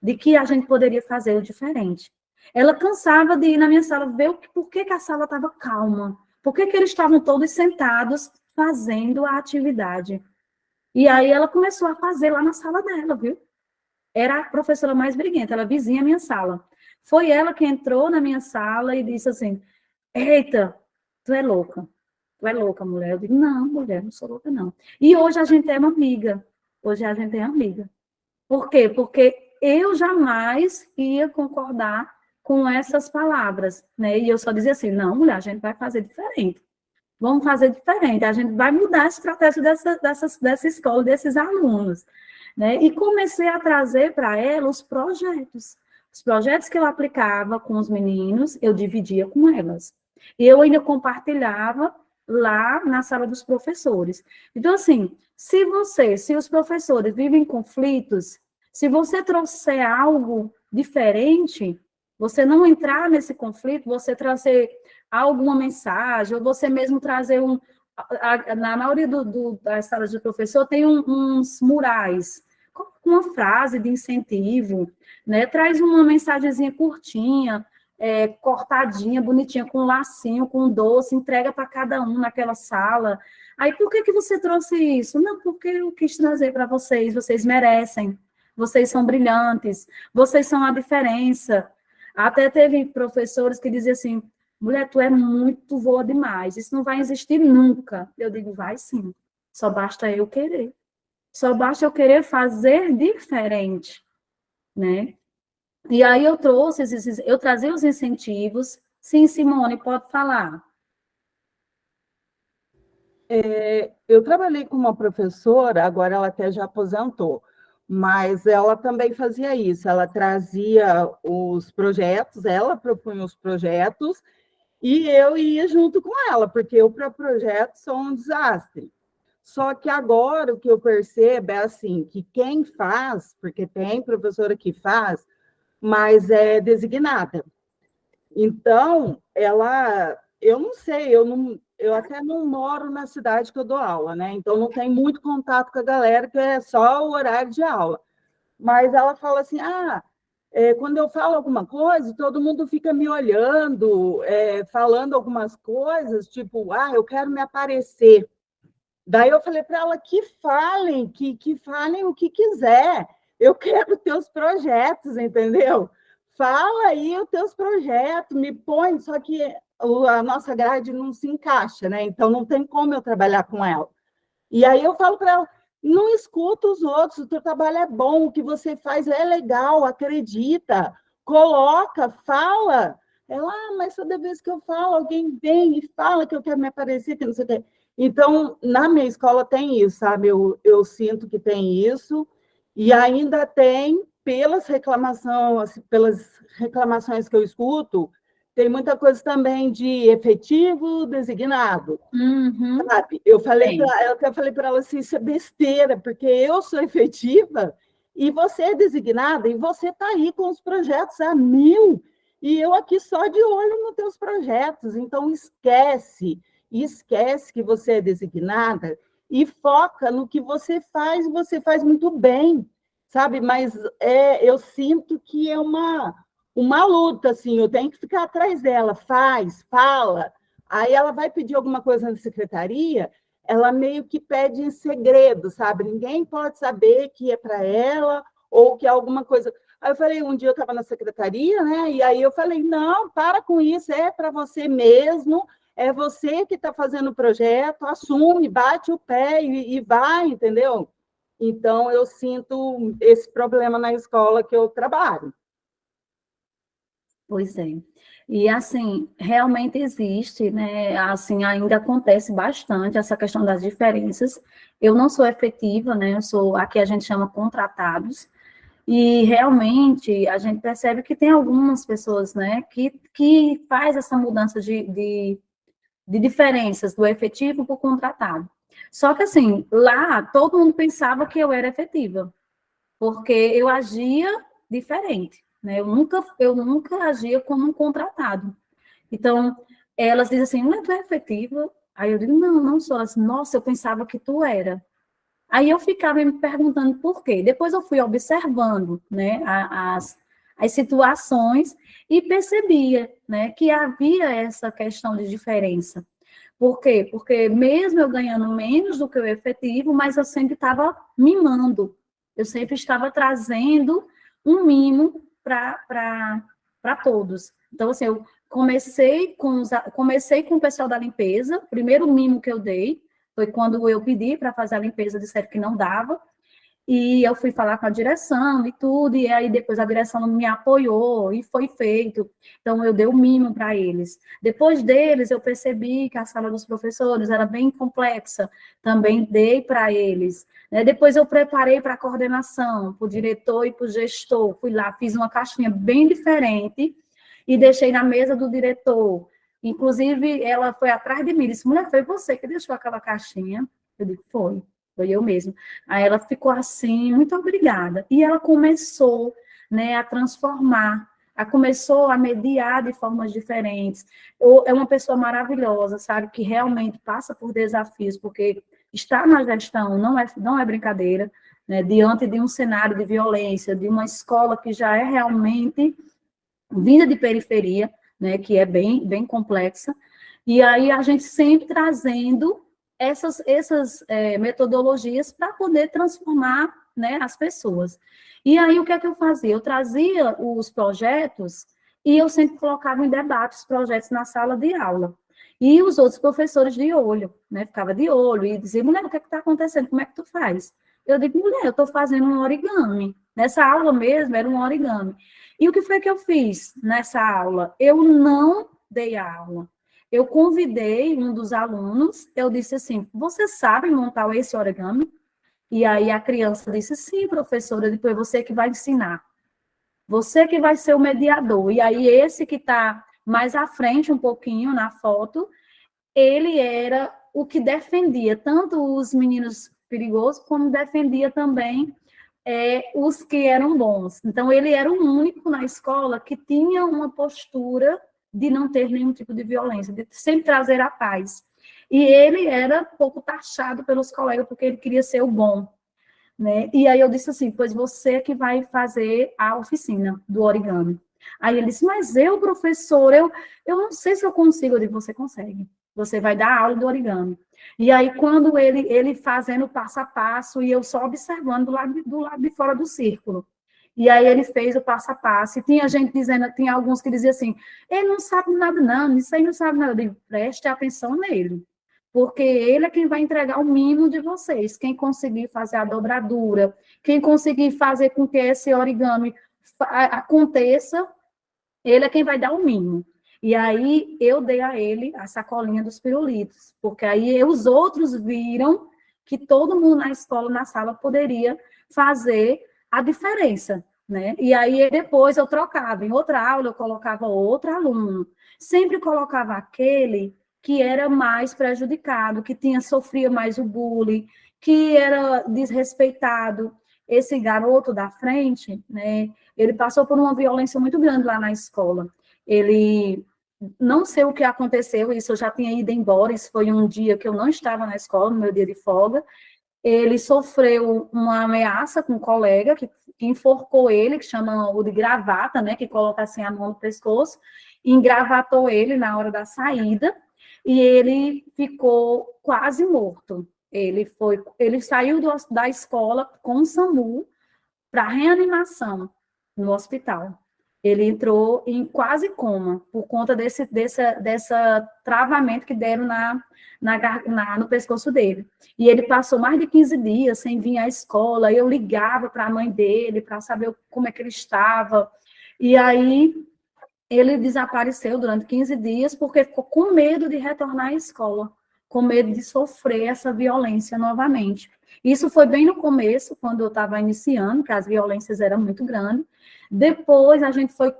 de que a gente poderia fazer o diferente. Ela cansava de ir na minha sala ver por que a sala estava calma, por que eles estavam todos sentados fazendo a atividade. E aí ela começou a fazer lá na sala dela, viu? Era a professora mais briguenta, ela vizinha a minha sala. Foi ela que entrou na minha sala e disse assim, eita, tu é louca, mulher. Eu digo, não, mulher, não sou louca, não. E hoje a gente é uma amiga, Por quê? Porque eu jamais ia concordar com essas palavras, né? E eu só dizia assim, não, mulher, a gente vai fazer diferente. vamos fazer diferente, a gente vai mudar a estratégia dessa escola, desses alunos, né? E comecei a trazer para ela os projetos. Os projetos que eu aplicava com os meninos, eu dividia com elas. E eu ainda compartilhava lá na sala dos professores. Então, assim, se os professores vivem conflitos, se você trouxer algo diferente, você não entrar nesse conflito, você trazer alguma mensagem, ou você mesmo trazer na maioria das salas de professor, tem uns murais, com uma frase de incentivo, né? Traz uma mensagenzinha curtinha, cortadinha, bonitinha, com um lacinho, com um doce, entrega para cada um naquela sala. Aí, por que você trouxe isso? Não, porque eu quis trazer para vocês merecem, vocês são brilhantes, vocês são a diferença. Até teve professores que diziam assim, mulher, tu é muito boa demais, isso não vai existir nunca. Eu digo, vai sim, só basta eu querer. Só basta eu querer fazer diferente, né? E aí eu trazia os incentivos. Sim, Simone, pode falar.
Eu trabalhei com uma professora, agora ela até já aposentou, mas ela também fazia isso, ela trazia os projetos, ela propunha os projetos, e eu ia junto com ela, porque eu, para projetos, sou um desastre. Só que agora o que eu percebo é assim, que quem faz, porque tem professora que faz, mas é designada. Então, eu não sei, eu até não moro na cidade que eu dou aula, né? Então, não tem muito contato com a galera, que é só o horário de aula. Mas ela fala assim, quando eu falo alguma coisa, todo mundo fica me olhando, falando algumas coisas, tipo, eu quero me aparecer. Daí eu falei para ela que falem o que quiser. Eu quero teus projetos, entendeu? Fala aí os teus projetos, me põe, só que a nossa grade não se encaixa, né? Então não tem como eu trabalhar com ela. E aí eu falo para ela, não escuta os outros, o teu trabalho é bom, o que você faz é legal, acredita, coloca, fala. Ela, mas toda vez que eu falo, alguém vem e fala que eu quero me aparecer, que não sei o quê. Então, na minha escola tem isso, sabe? Eu sinto que tem isso, e ainda tem, pelas reclamações que eu escuto, tem muita coisa também de efetivo designado.
Uhum.
Sabe? Eu até falei para ela assim, isso é besteira, porque eu sou efetiva e você é designada, e você está aí com os projetos a 1000, e eu aqui só de olho nos teus projetos. Então, esquece que você é designada e foca no que você faz muito bem, sabe? Mas eu sinto que é uma luta, assim, eu tenho que ficar atrás dela, fala. Aí ela vai pedir alguma coisa na secretaria, ela meio que pede em segredo, sabe? Ninguém pode saber que é para ela ou que é alguma coisa. Aí eu falei, um dia eu estava na secretaria, né? E aí eu falei, não, para com isso, é para você mesmo, é você que está fazendo o projeto, assume, bate o pé e vai, entendeu? Então, eu sinto esse problema na escola que eu trabalho.
Pois é. E, assim, realmente existe, né? Assim, ainda acontece bastante essa questão das diferenças. Eu não sou efetiva, né? Aqui a gente chama contratados. E, realmente, a gente percebe que tem algumas pessoas, né? Que faz essa mudança de diferenças do efetivo para o contratado. Só que, assim, lá todo mundo pensava que eu era efetiva, porque eu agia diferente, né? Eu nunca agia como um contratado. Então, elas dizem assim, mas tu é efetiva? Aí eu digo, não sou. Elas, nossa, eu pensava que tu era. Aí eu ficava me perguntando por quê. Depois eu fui observando, né, as situações e percebia, né, que havia essa questão de diferença. Por quê? Porque mesmo eu ganhando menos do que o efetivo, mas eu sempre estava mimando. Eu sempre estava trazendo um mimo para todos. Então, assim, eu comecei com o pessoal da limpeza. O primeiro mimo que eu dei foi quando eu pedi para fazer a limpeza, disseram que não dava. E eu fui falar com a direção e tudo, e aí depois a direção me apoiou e foi feito. Então, eu dei o mínimo para eles. Depois deles, eu percebi que a sala dos professores era bem complexa, também dei para eles. Né? Depois eu preparei para a coordenação, para o diretor e para o gestor. Fui lá, fiz uma caixinha bem diferente e deixei na mesa do diretor. Inclusive, ela foi atrás de mim e disse, mulher, foi você que deixou aquela caixinha? Eu digo, foi eu mesma. Aí ela ficou assim, muito obrigada. E ela começou, né, a transformar, começou a mediar de formas diferentes. É uma pessoa maravilhosa, sabe, que realmente passa por desafios, porque estar na gestão não é brincadeira, né, diante de um cenário de violência, de uma escola que já é realmente vinda de periferia, né, que é bem complexa, e aí a gente sempre trazendo essas metodologias para poder transformar, né, as pessoas. E aí, o que é que eu fazia? Eu trazia os projetos e eu sempre colocava em debate os projetos na sala de aula. E os outros professores de olho, né, ficava de olho e dizia, mulher, o que é que está acontecendo? Como é que tu faz? Eu digo, mulher, eu estou fazendo um origami. Nessa aula mesmo, era um origami. E o que foi que eu fiz nessa aula? Eu não dei a aula. Eu convidei um dos alunos, eu disse assim, você sabe montar esse origami? E aí a criança disse, sim, professora, depois você que vai ensinar. Você que vai ser o mediador. E aí esse que está mais à frente um pouquinho na foto, ele era o que defendia tanto os meninos perigosos, como defendia também os que eram bons. Então, ele era o único na escola que tinha uma postura de não ter nenhum tipo de violência, de sempre trazer a paz. E ele era pouco taxado pelos colegas, porque ele queria ser o bom. Né? E aí eu disse assim, pois você que vai fazer a oficina do origami. Aí ele disse, mas eu, professor, eu não sei se eu consigo. Eu disse, você consegue. Você vai dar aula do origami. E aí, quando ele fazendo passo a passo, e eu só observando do lado de fora do círculo. E aí ele fez o passo a passo, e tinha gente dizendo, tinha alguns que diziam assim, ele não sabe nada não, isso aí não sabe nada. Eu digo, preste atenção nele, porque ele é quem vai entregar o mínimo de vocês, quem conseguir fazer a dobradura, quem conseguir fazer com que esse origami aconteça, ele é quem vai dar o mínimo. E aí eu dei a ele a sacolinha dos pirulitos, porque aí os outros viram que todo mundo na escola, na sala, poderia fazer a diferença, né? E aí depois eu trocava, em outra aula eu colocava outro aluno, sempre colocava aquele que era mais prejudicado, que sofria mais o bullying, que era desrespeitado. Esse garoto da frente, né, ele passou por uma violência muito grande lá na escola. Ele, não sei o que aconteceu, isso eu já tinha ido embora, isso foi um dia que eu não estava na escola, no meu dia de folga. Ele sofreu uma ameaça com um colega que enforcou ele, que chama o de gravata, né, que coloca assim a mão no pescoço, engravatou ele na hora da saída, e ele ficou quase morto. Ele saiu da escola com o SAMU para reanimação no hospital. Ele entrou em quase coma, por conta desse travamento que deram no pescoço dele. E ele passou mais de 15 dias sem vir à escola, eu ligava para a mãe dele, para saber como é que ele estava, e aí ele desapareceu durante 15 dias, porque ficou com medo de retornar à escola, com medo de sofrer essa violência novamente. Isso foi bem no começo, quando eu estava iniciando, que as violências eram muito grandes. Depois a gente foi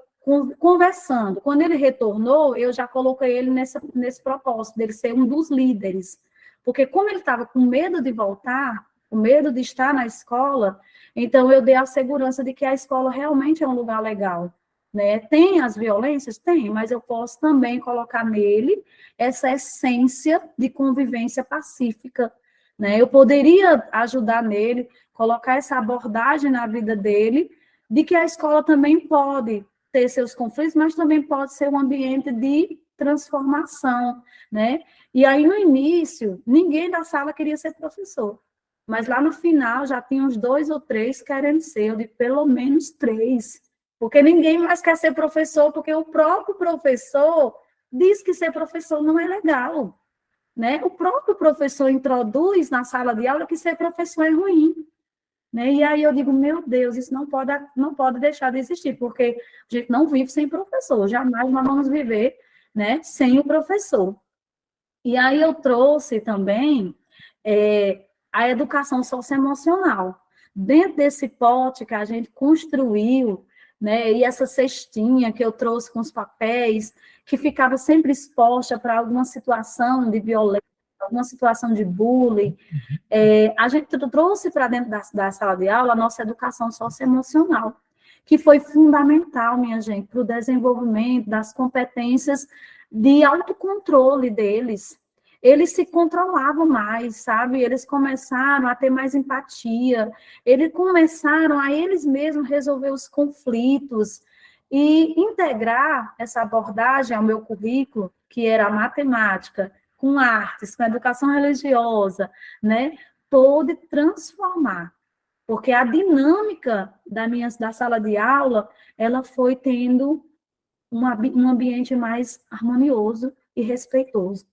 conversando. Quando ele retornou, eu já coloquei ele nesse propósito, dele ser um dos líderes. Porque como ele estava com medo de voltar, com medo de estar na escola, então eu dei a segurança de que a escola realmente é um lugar legal. Né? Tem as violências? Tem, mas eu posso também colocar nele essa essência de convivência pacífica. Né? Eu poderia ajudar nele, colocar essa abordagem na vida dele, de que a escola também pode ter seus conflitos, mas também pode ser um ambiente de transformação. Né? E aí, no início, ninguém da sala queria ser professor, mas lá no final já tinha uns 2 ou 3 querendo ser, eu digo, pelo menos 3. Porque ninguém mais quer ser professor, porque o próprio professor diz que ser professor não é legal. Né? O próprio professor introduz na sala de aula que ser professor é ruim. né? E aí eu digo, meu Deus, isso não pode deixar de existir, porque a gente não vive sem professor, jamais nós vamos viver, né, sem o professor. E aí eu trouxe também a educação socioemocional. Dentro desse pote que a gente construiu, né, e essa cestinha que eu trouxe com os papéis, que ficava sempre exposta para alguma situação de violência, alguma situação de bullying, a gente trouxe para dentro da sala de aula a nossa educação socioemocional, que foi fundamental, minha gente, para o desenvolvimento das competências de autocontrole deles. Eles se controlavam mais, sabe? Eles começaram a ter mais empatia, eles começaram a eles mesmos resolver os conflitos e integrar essa abordagem ao meu currículo, que era a matemática, com artes, com educação religiosa, né? Pôde transformar, porque a dinâmica da sala de aula, ela foi tendo um ambiente mais harmonioso e respeitoso.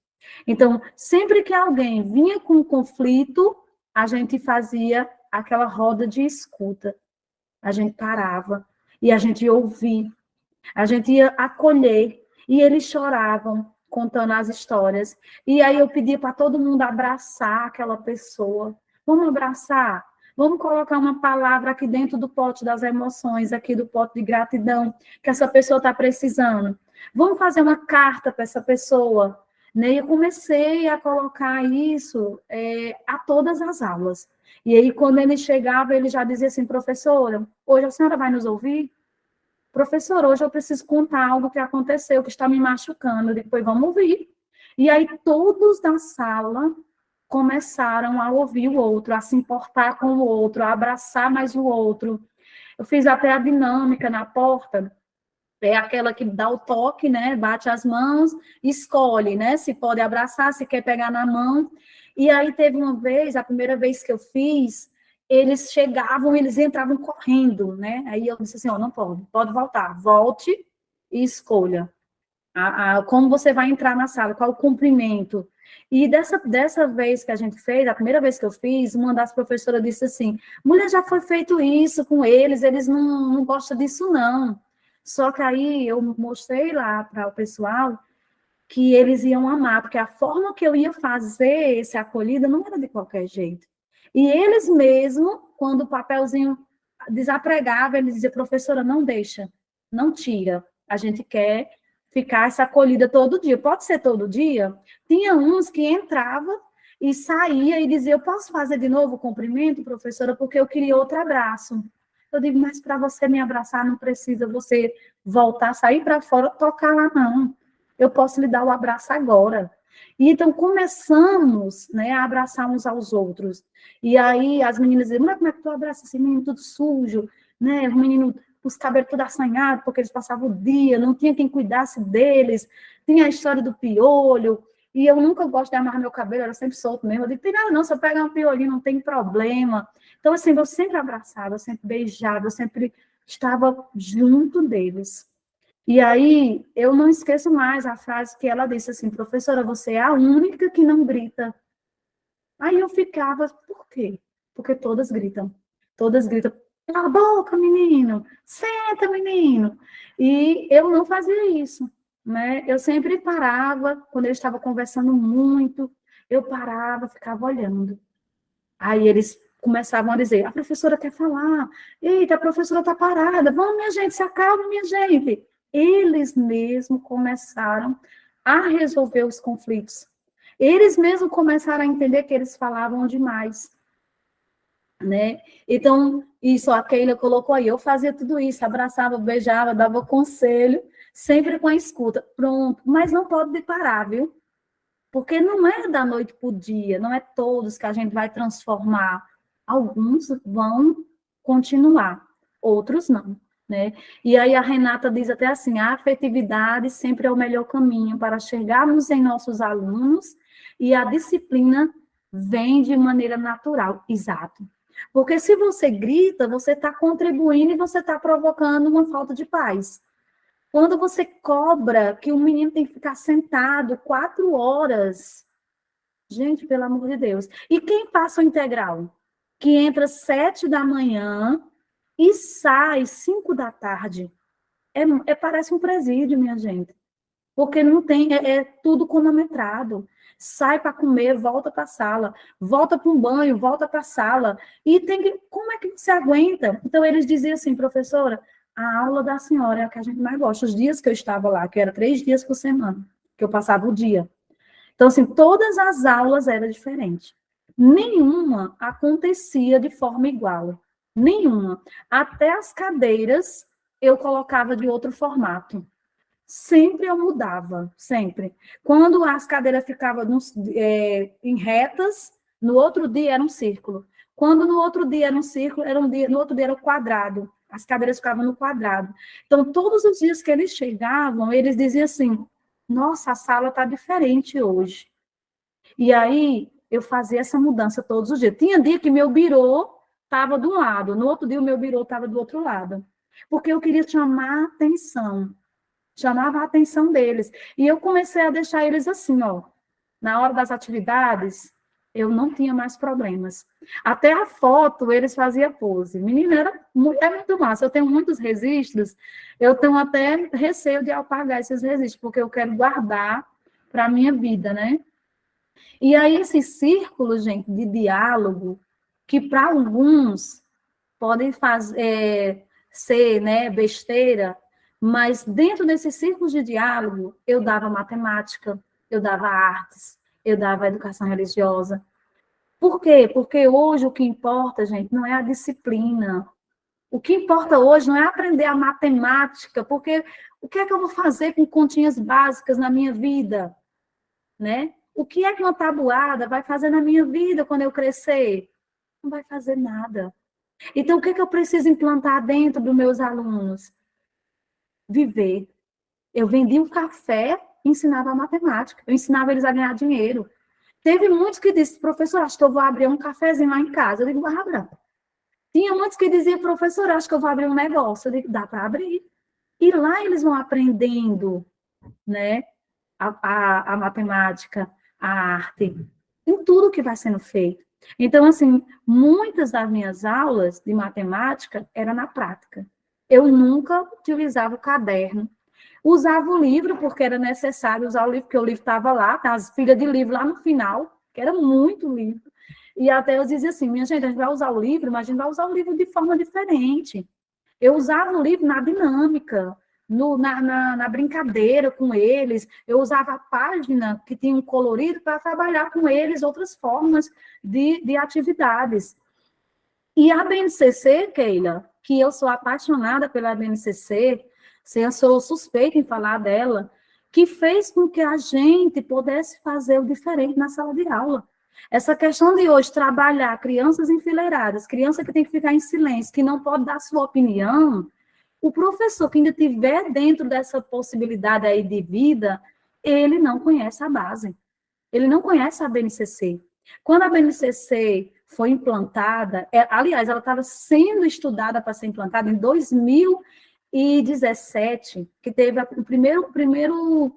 Então, sempre que alguém vinha com um conflito, a gente fazia aquela roda de escuta. A gente parava e a gente ouvia. A gente ia acolher e eles choravam, contando as histórias. E aí eu pedia para todo mundo abraçar aquela pessoa. Vamos abraçar? Vamos colocar uma palavra aqui dentro do pote das emoções, aqui do pote de gratidão, que essa pessoa está precisando. Vamos fazer uma carta para essa pessoa. E eu comecei a colocar isso a todas as aulas. E aí, quando ele chegava, ele já dizia assim, professora, hoje a senhora vai nos ouvir? Professora, hoje eu preciso contar algo que aconteceu, que está me machucando. Depois vamos ouvir. E aí, todos da sala começaram a ouvir o outro, a se importar com o outro, a abraçar mais o outro. Eu fiz até a dinâmica na porta, é aquela que dá o toque, né? Bate as mãos, escolhe, né? Se pode abraçar, se quer pegar na mão. E aí teve uma vez, a primeira vez que eu fiz, eles chegavam, eles entravam correndo, né? Aí eu disse assim, não pode voltar. Volte e escolha. Como você vai entrar na sala, qual o cumprimento. E dessa vez que a gente fez, a primeira vez que eu fiz, uma das professoras disse assim, mulher, já foi feito isso com eles não gostam disso, não. Só que aí eu mostrei lá para o pessoal que eles iam amar, porque a forma que eu ia fazer esse acolhida não era de qualquer jeito. E eles mesmos, quando o papelzinho desapregava, eles diziam, professora, não deixa, não tira, a gente quer ficar essa acolhida todo dia. Pode ser todo dia? Tinha uns que entrava e saía e dizia, eu posso fazer de novo o cumprimento, professora, porque eu queria outro abraço. Eu digo, mas para você me abraçar, não precisa você voltar, sair para fora, tocar lá, não. Eu posso lhe dar o abraço agora. E então, começamos, né, a abraçar uns aos outros. E aí, as meninas diziam, como é que tu abraça esse menino tudo sujo, né, o menino, os cabelos tudo assanhados, porque eles passavam o dia, não tinha quem cuidasse deles, tinha a história do piolho, e eu nunca gosto de amarrar meu cabelo, era sempre solto mesmo. Eu digo, tem nada não, se eu pegar um piolinho, não tem problema. Então, assim, eu sempre abraçava, eu sempre beijava, eu sempre estava junto deles. E aí, eu não esqueço mais a frase que ela disse assim, professora, você é a única que não grita. Aí eu ficava, por quê? Porque todas gritam. Todas gritam, cala a boca, menino, senta, menino. E eu não fazia isso, né? Eu sempre parava, quando eu estava conversando muito, eu parava, ficava olhando. Aí eles começavam a dizer, a professora quer falar, eita, a professora está parada, vamos, minha gente, se acalma, minha gente. Eles mesmos começaram a resolver os conflitos. Eles mesmos começaram a entender que eles falavam demais, né? Então, isso a Keila colocou aí, eu fazia tudo isso, abraçava, beijava, dava conselho, sempre com a escuta, pronto, mas não pode parar, viu? Porque não é da noite para o dia, não é todos que a gente vai transformar. Alguns vão continuar, outros não, né? E aí a Renata diz até assim, a afetividade sempre é o melhor caminho para chegarmos em nossos alunos e a disciplina vem de maneira natural, exato. Porque se você grita, você está contribuindo e você está provocando uma falta de paz. Quando você cobra que o menino tem que ficar sentado 4 horas, gente, pelo amor de Deus. E quem passa o integral? que entra 7 da manhã e sai 5 da tarde. Parece um presídio, minha gente. Porque não tem, é tudo cronometrado. Sai para comer, volta para a sala, volta para um banho, volta para a sala. E como é que você aguenta? Então, eles diziam assim, professora, a aula da senhora é a que a gente mais gosta. Os dias que eu estava lá, que era 3 dias por semana, que eu passava o dia. Então, assim, todas as aulas eram diferentes. Nenhuma acontecia de forma igual. Nenhuma. Até as cadeiras eu colocava de outro formato. Sempre eu mudava, sempre. Quando as cadeiras ficavam em retas, no outro dia era um círculo. Quando no outro dia era um círculo, no outro dia era um quadrado. As cadeiras ficavam no quadrado. Então, todos os dias que eles chegavam, eles diziam assim, nossa, a sala está diferente hoje. E aí, eu fazia essa mudança todos os dias. Tinha dia que meu birô estava de um lado, no outro dia o meu birô estava do outro lado. Porque eu queria chamar a atenção. Chamava a atenção deles. E eu comecei a deixar eles assim, ó. Na hora das atividades, eu não tinha mais problemas. Até a foto, eles faziam pose. Menina, é muito massa. Eu tenho muitos registros. Eu tenho até receio de apagar esses registros, porque eu quero guardar para a minha vida, né? E aí, esse círculo, gente, de diálogo, que para alguns podem ser, né, besteira, mas dentro desses círculos de diálogo, eu dava matemática, eu dava artes, eu dava educação religiosa. Por quê? Porque hoje o que importa, gente, não é a disciplina. O que importa hoje não é aprender a matemática, porque o que é que eu vou fazer com continhas básicas na minha vida? Né? O que é que uma tabuada vai fazer na minha vida quando eu crescer? Não vai fazer nada. Então, o que é que eu preciso implantar dentro dos meus alunos? Viver. Eu vendia um café e ensinava matemática. Eu ensinava eles a ganhar dinheiro. Teve muitos que disseram, professor, acho que eu vou abrir um cafezinho lá em casa. Eu digo, abra. Tinha muitos que diziam, professor, acho que eu vou abrir um negócio. Eu digo, dá para abrir. E lá eles vão aprendendo, né, a matemática, a arte, em tudo que vai sendo feito. Então, assim, muitas das minhas aulas de matemática eram na prática. Eu nunca utilizava o caderno. Usava o livro, porque era necessário usar o livro, porque o livro estava lá, as pilhas de livro lá no final, que era muito livro. E até eu dizia assim, minha gente, a gente vai usar o livro, mas a gente vai usar o livro de forma diferente. Eu usava o livro na dinâmica, na brincadeira com eles, eu usava a página que tinha um colorido para trabalhar com eles outras formas de atividades. E a BNCC, Keila, que eu sou apaixonada pela BNCC, eu sou suspeita em falar dela, que fez com que a gente pudesse fazer o diferente na sala de aula. Essa questão de hoje trabalhar crianças enfileiradas, criança que tem que ficar em silêncio, que não pode dar sua opinião, o professor que ainda estiver dentro dessa possibilidade aí de vida, ele não conhece a base. Ele não conhece a BNCC. Quando a BNCC foi implantada, aliás, ela estava sendo estudada para ser implantada em 2017, que teve o primeiro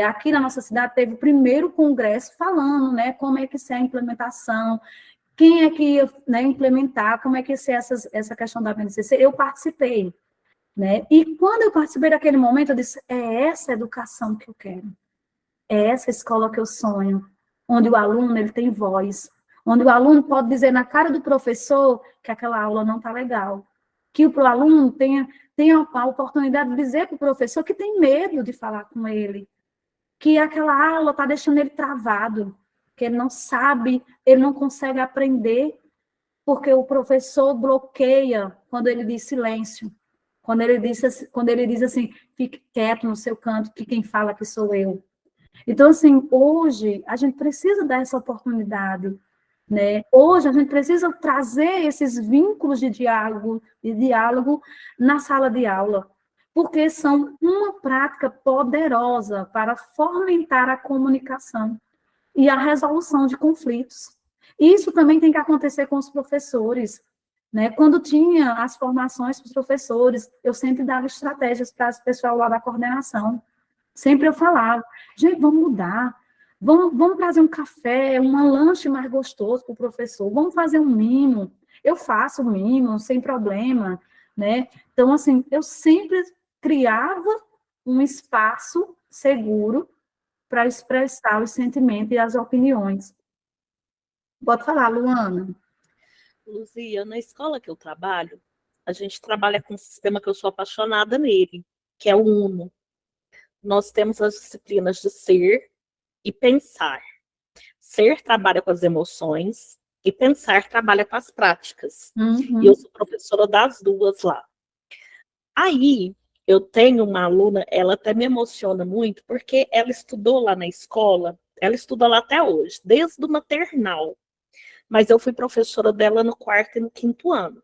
aqui na nossa cidade, teve o primeiro congresso falando, né, como é que é a implementação, quem é que ia, né, implementar, como é que ia ser essa questão da BNCC. Eu participei. Né? E quando eu participei daquele momento, eu disse, é essa educação que eu quero. É essa escola que eu sonho, onde o aluno ele tem voz, onde o aluno pode dizer na cara do professor que aquela aula não está legal, que o aluno tenha a oportunidade de dizer para o professor que tem medo de falar com ele, que aquela aula está deixando ele travado, que ele não sabe, ele não consegue aprender, porque o professor bloqueia quando ele diz silêncio. Quando ele diz assim, fique quieto no seu canto, que quem fala aqui sou eu. Então, assim, hoje, a gente precisa dar essa oportunidade, né? Hoje, a gente precisa trazer esses vínculos de diálogo na sala de aula, porque são uma prática poderosa para fomentar a comunicação e a resolução de conflitos. Isso também tem que acontecer com os professores. Né? Quando tinha as formações para os professores, eu sempre dava estratégias para o pessoal lá da coordenação. Sempre eu falava, gente, vamos mudar. Vamos trazer um café, um lanche mais gostoso para o professor, vamos fazer um mimo. Eu faço mimo, sem problema, né? Então, assim, eu sempre criava um espaço seguro para expressar os sentimentos e as opiniões. Pode falar, Luana.
Luzia, na escola que eu trabalho, a gente trabalha com um sistema que eu sou apaixonada nele, que é o UNO. Nós temos as disciplinas de ser e pensar. Ser trabalha com as emoções e pensar trabalha com as práticas. E eu sou professora das duas lá. Aí, eu tenho uma aluna, ela até me emociona muito, porque ela estudou lá na escola, ela estuda lá até hoje, desde o maternal. Mas eu fui professora dela no 4º e no 5º ano.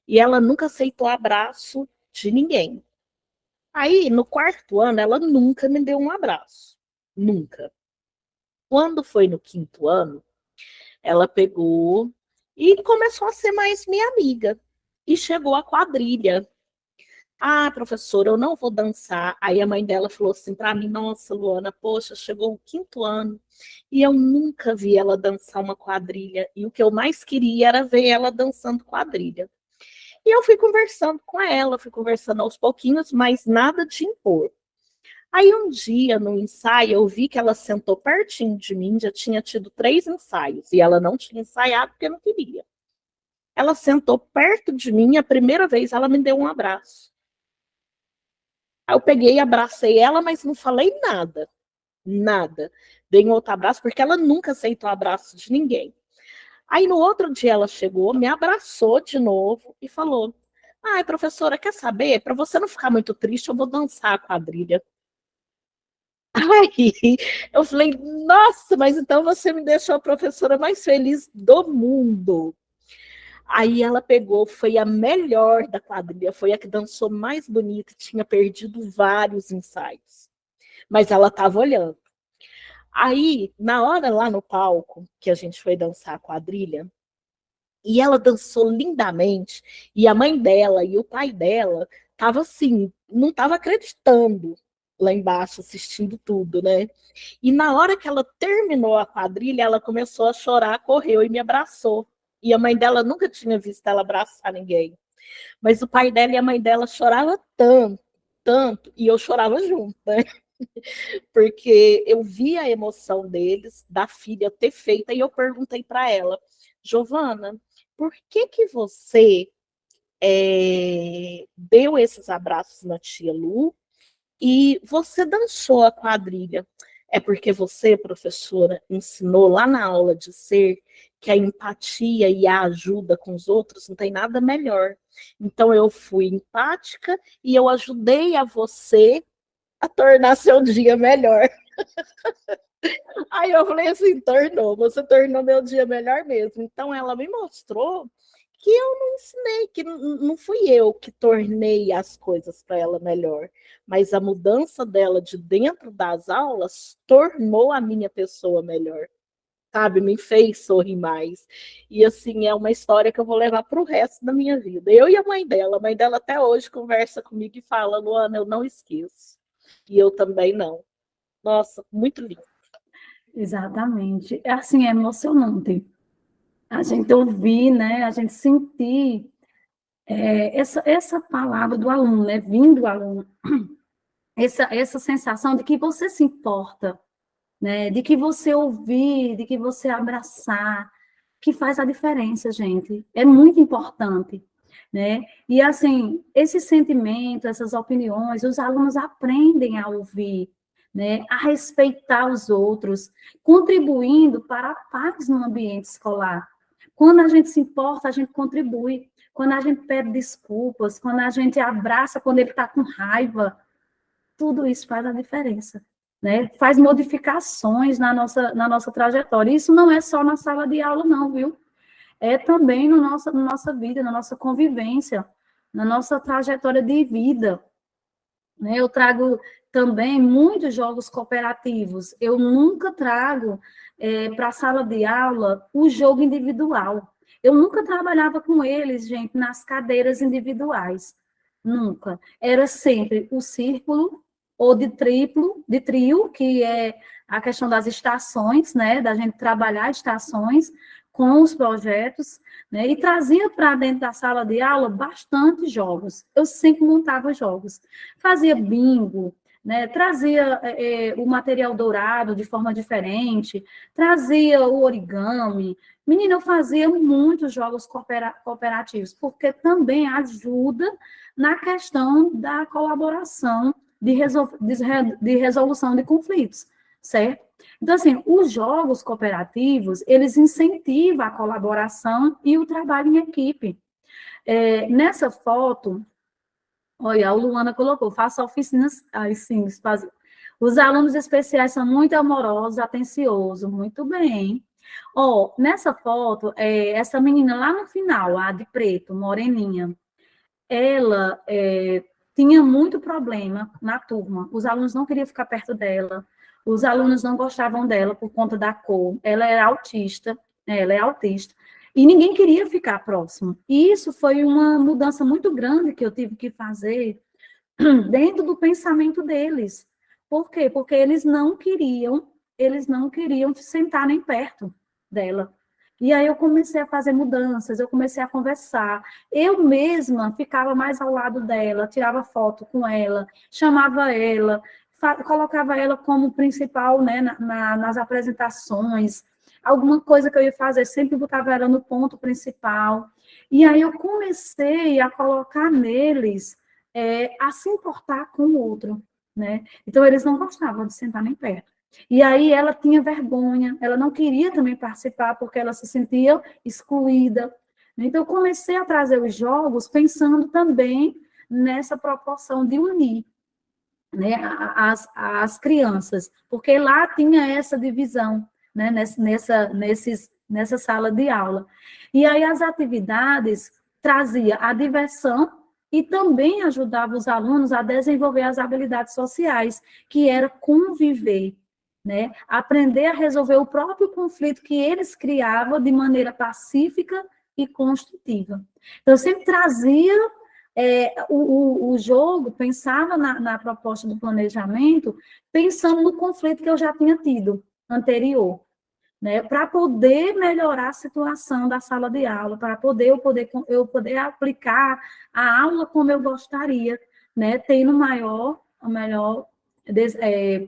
E ela nunca aceitou abraço de ninguém. Aí, no 4º ano, ela nunca me deu um abraço. Nunca. Quando foi no 5º ano, ela pegou e começou a ser mais minha amiga. E chegou a quadrilha. Ah, professora, eu não vou dançar. Aí a mãe dela falou assim para mim, nossa, Luana, poxa, chegou o 5º ano e eu nunca vi ela dançar uma quadrilha. E o que eu mais queria era ver ela dançando quadrilha. E eu fui conversando com ela, fui conversando aos pouquinhos, mas nada de impor. Aí um dia, no ensaio, eu vi que ela sentou pertinho de mim, já tinha tido 3 ensaios, e ela não tinha ensaiado porque não queria. Ela sentou perto de mim, a primeira vez ela me deu um abraço. Aí eu peguei e abracei ela, mas não falei nada. Nada. Dei um outro abraço, porque ela nunca aceitou abraço de ninguém. Aí no outro dia ela chegou, me abraçou de novo e falou, ai, professora, quer saber? Para você não ficar muito triste, eu vou dançar a quadrilha. Aí eu falei, nossa, mas então você me deixou a professora mais feliz do mundo. Aí ela pegou, foi a melhor da quadrilha, foi a que dançou mais bonita, tinha perdido vários ensaios. Mas ela estava olhando. Aí, na hora lá no palco, que a gente foi dançar a quadrilha, e ela dançou lindamente, e a mãe dela e o pai dela estavam assim, não estavam acreditando lá embaixo, assistindo tudo, né? E na hora que ela terminou a quadrilha, ela começou a chorar, correu e me abraçou. E a mãe dela nunca tinha visto ela abraçar ninguém. Mas o pai dela e a mãe dela choravam tanto, tanto, e eu chorava junto, né? Porque eu vi a emoção deles, da filha ter feito, e eu perguntei para ela, Giovana, por que que você deu esses abraços na tia Lu e você dançou a quadrilha? É porque você, professora, ensinou lá na aula de ser que a empatia e a ajuda com os outros não tem nada melhor. Então eu fui empática e eu ajudei a você a tornar seu dia melhor. Aí eu falei assim, você tornou meu dia melhor mesmo. Então ela me mostrou que eu não ensinei, que não fui eu que tornei as coisas para ela melhor, mas a mudança dela de dentro das aulas tornou a minha pessoa melhor, sabe? Me fez sorrir mais. E assim, é uma história que eu vou levar para o resto da minha vida. Eu e a mãe dela até hoje conversa comigo e fala, Luana, eu não esqueço. E eu também não. Nossa, muito lindo.
Exatamente. É assim, é emocionante. A gente ouvir, né? A gente sentir essa palavra do aluno, né? Vindo do aluno. Essa sensação de que você se importa, né? De que você ouvir, de que você abraçar, que faz a diferença, gente. É muito importante, né? E, assim, esse sentimento, essas opiniões, os alunos aprendem a ouvir, né? A respeitar os outros, contribuindo para a paz no ambiente escolar. Quando a gente se importa, a gente contribui. Quando a gente pede desculpas, quando a gente abraça, quando ele está com raiva, tudo isso faz a diferença, né? Faz modificações na nossa trajetória. Isso não é só na sala de aula, não, viu? É também na nossa vida, na nossa convivência, na nossa trajetória de vida. Né? Eu trago também muitos jogos cooperativos. Eu nunca trago para a sala de aula o jogo individual. Eu nunca trabalhava com eles, gente, nas cadeiras individuais. Nunca. Era sempre o círculo ou de trio, que é a questão das estações, né, da gente trabalhar estações com os projetos, né, e trazia para dentro da sala de aula bastante jogos. Eu sempre montava jogos, fazia bingo, né, trazia o material dourado de forma diferente, trazia o origami. Menina, eu fazia muitos jogos cooperativos, porque também ajuda na questão da colaboração de resolução de conflitos, certo? Então, assim, os jogos cooperativos, eles incentivam a colaboração e o trabalho em equipe. Nessa foto, olha, a Luana colocou, faça oficinas, sim, os alunos especiais são muito amorosos, atenciosos, muito bem. Nessa foto, essa menina lá no final, a de preto, moreninha, ela tinha muito problema na turma, os alunos não queriam ficar perto dela, os alunos não gostavam dela por conta da cor, ela é autista, e ninguém queria ficar próximo. E isso foi uma mudança muito grande que eu tive que fazer dentro do pensamento deles. Por quê? Porque eles não queriam sentar nem perto dela. E aí eu comecei a fazer mudanças, eu comecei a conversar. Eu mesma ficava mais ao lado dela, tirava foto com ela, chamava ela, colocava ela como principal, né, nas apresentações. Alguma coisa que eu ia fazer, sempre botava ela no ponto principal. E aí eu comecei a colocar neles a se importar com o outro, né? Então, eles não gostavam de sentar nem perto. E aí ela tinha vergonha, ela não queria também participar, porque ela se sentia excluída. Então, eu comecei a trazer os jogos pensando também nessa proporção de unir, né, as crianças, porque lá tinha essa divisão, né, nessa sala de aula. E aí as atividades trazia a diversão e também ajudava os alunos a desenvolver as habilidades sociais, que era conviver, né, aprender a resolver o próprio conflito que eles criavam de maneira pacífica e construtiva. Então, eu sempre trazia o jogo, pensava na proposta do planejamento, pensando no conflito que eu já tinha tido anterior, né, para poder melhorar a situação da sala de aula, para eu poder aplicar a aula como eu gostaria, né, tendo a melhor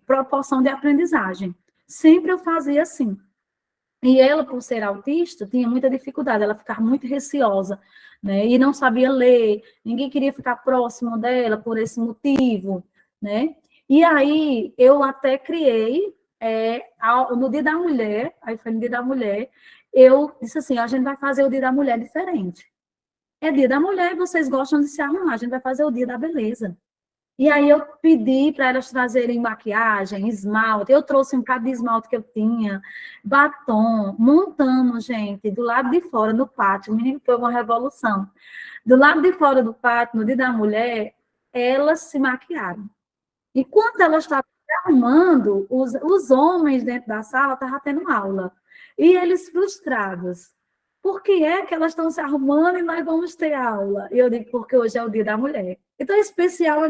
proporção de aprendizagem. Sempre eu fazia assim. E ela, por ser autista, tinha muita dificuldade, ela ficava muito receosa, né, e não sabia ler, ninguém queria ficar próximo dela por esse motivo, né. E aí, eu até criei, no Dia da Mulher, aí foi no Dia da Mulher, eu disse assim, a gente vai fazer o Dia da Mulher diferente. É Dia da Mulher, vocês gostam de se arrumar, a gente vai fazer o Dia da Beleza. E aí eu pedi para elas trazerem maquiagem, esmalte, eu trouxe um bocado de esmalte que eu tinha, batom, montamos, gente, do lado de fora, no pátio, menino, foi uma revolução. Do lado de fora do pátio, no Dia da Mulher, elas se maquiaram. E quando elas estavam se arrumando, os homens dentro da sala estavam tendo aula. E eles frustrados. Por que é que elas estão se arrumando e nós vamos ter aula? E eu digo, porque hoje é o Dia da Mulher. Então, o especial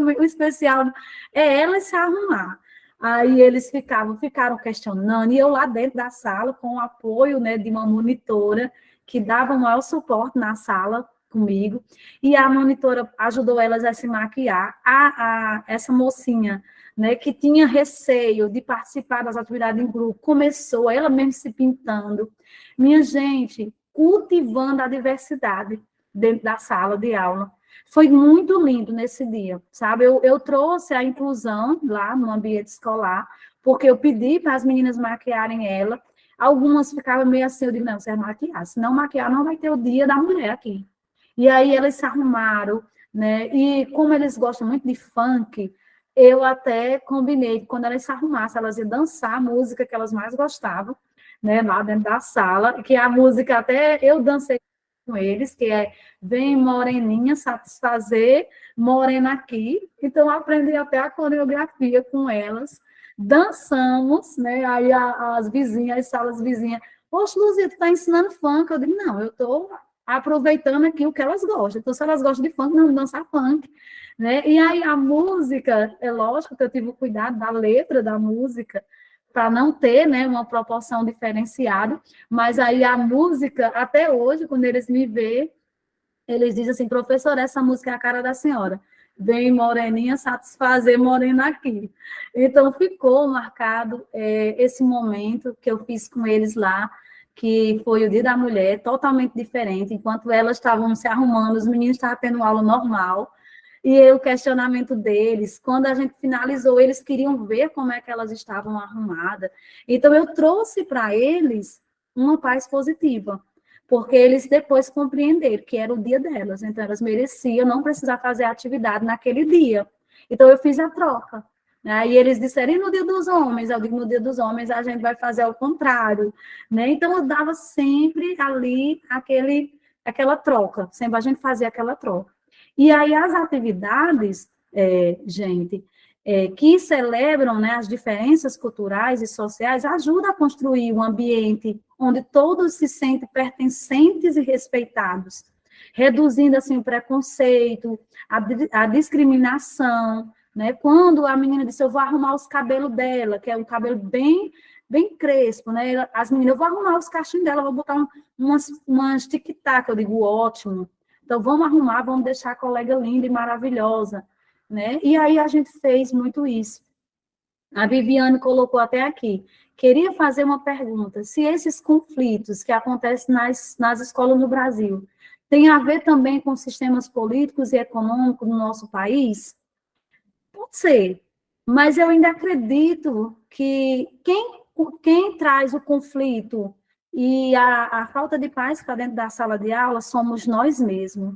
é elas se arrumar. Aí eles ficaram questionando, e eu lá dentro da sala, com o apoio, né, de uma monitora, que dava o maior suporte na sala comigo, e a monitora ajudou elas a se maquiar. Essa mocinha, né, que tinha receio de participar das atividades em grupo, começou ela mesma se pintando. Minha gente, cultivando a diversidade dentro da sala de aula. Foi muito lindo nesse dia, sabe? Eu trouxe a inclusão lá no ambiente escolar, porque eu pedi para as meninas maquiarem ela. Algumas ficavam meio assim, eu digo, não, você vai maquiar. Se não maquiar, não vai ter o Dia da Mulher aqui. E aí elas se arrumaram, né? E como eles gostam muito de funk, eu até combinei que quando elas se arrumassem, elas iam dançar a música que elas mais gostavam, né, lá dentro da sala, que a música até eu dancei com eles, que é Vem Moreninha Satisfazer, Morena Aqui. Então, eu aprendi até a coreografia com elas, dançamos, né, aí as vizinhas, as salas vizinhas, poxa, Luzia, tu tá ensinando funk? Eu digo, não, eu estou aproveitando aqui o que elas gostam. Então, se elas gostam de funk, vamos dançar funk, né? E aí a música, é lógico que eu tive o cuidado da letra da música, para não ter, né, uma proporção diferenciada, mas aí a música, até hoje, quando eles me veem, eles dizem assim, professora, essa música é a cara da senhora. Vem moreninha satisfazer morena aqui. Então, ficou marcado esse momento que eu fiz com eles lá, que foi o Dia da Mulher, totalmente diferente. Enquanto elas estavam se arrumando, os meninos estavam tendo aula normal, e o questionamento deles, quando a gente finalizou, eles queriam ver como é que elas estavam arrumadas. Então, eu trouxe para eles uma paz positiva, porque eles depois compreenderam que era o dia delas, então elas mereciam não precisar fazer atividade naquele dia. Então, eu fiz a troca. Né? E eles disseram, e no dia dos homens? Eu digo, no dia dos homens a gente vai fazer ao contrário. Né? Então, eu dava sempre ali aquela troca, sempre a gente fazia aquela troca. E aí as atividades, gente, que celebram, né, as diferenças culturais e sociais, ajudam a construir um ambiente onde todos se sentem pertencentes e respeitados, reduzindo, assim, o preconceito, a discriminação, né? Quando a menina disse, eu vou arrumar os cabelos dela, que é um cabelo bem crespo, né? As meninas, eu vou arrumar os cachinhos dela, vou botar umas tic-tac, eu digo, ótimo. Então, vamos arrumar, vamos deixar a colega linda e maravilhosa, né? E aí a gente fez muito isso. A Viviane colocou até aqui, queria fazer uma pergunta, se esses conflitos que acontecem nas escolas no Brasil têm a ver também com sistemas políticos e econômicos no nosso país? Pode ser, mas eu ainda acredito que quem traz o conflito e a falta de paz para dentro da sala de aula somos nós mesmos.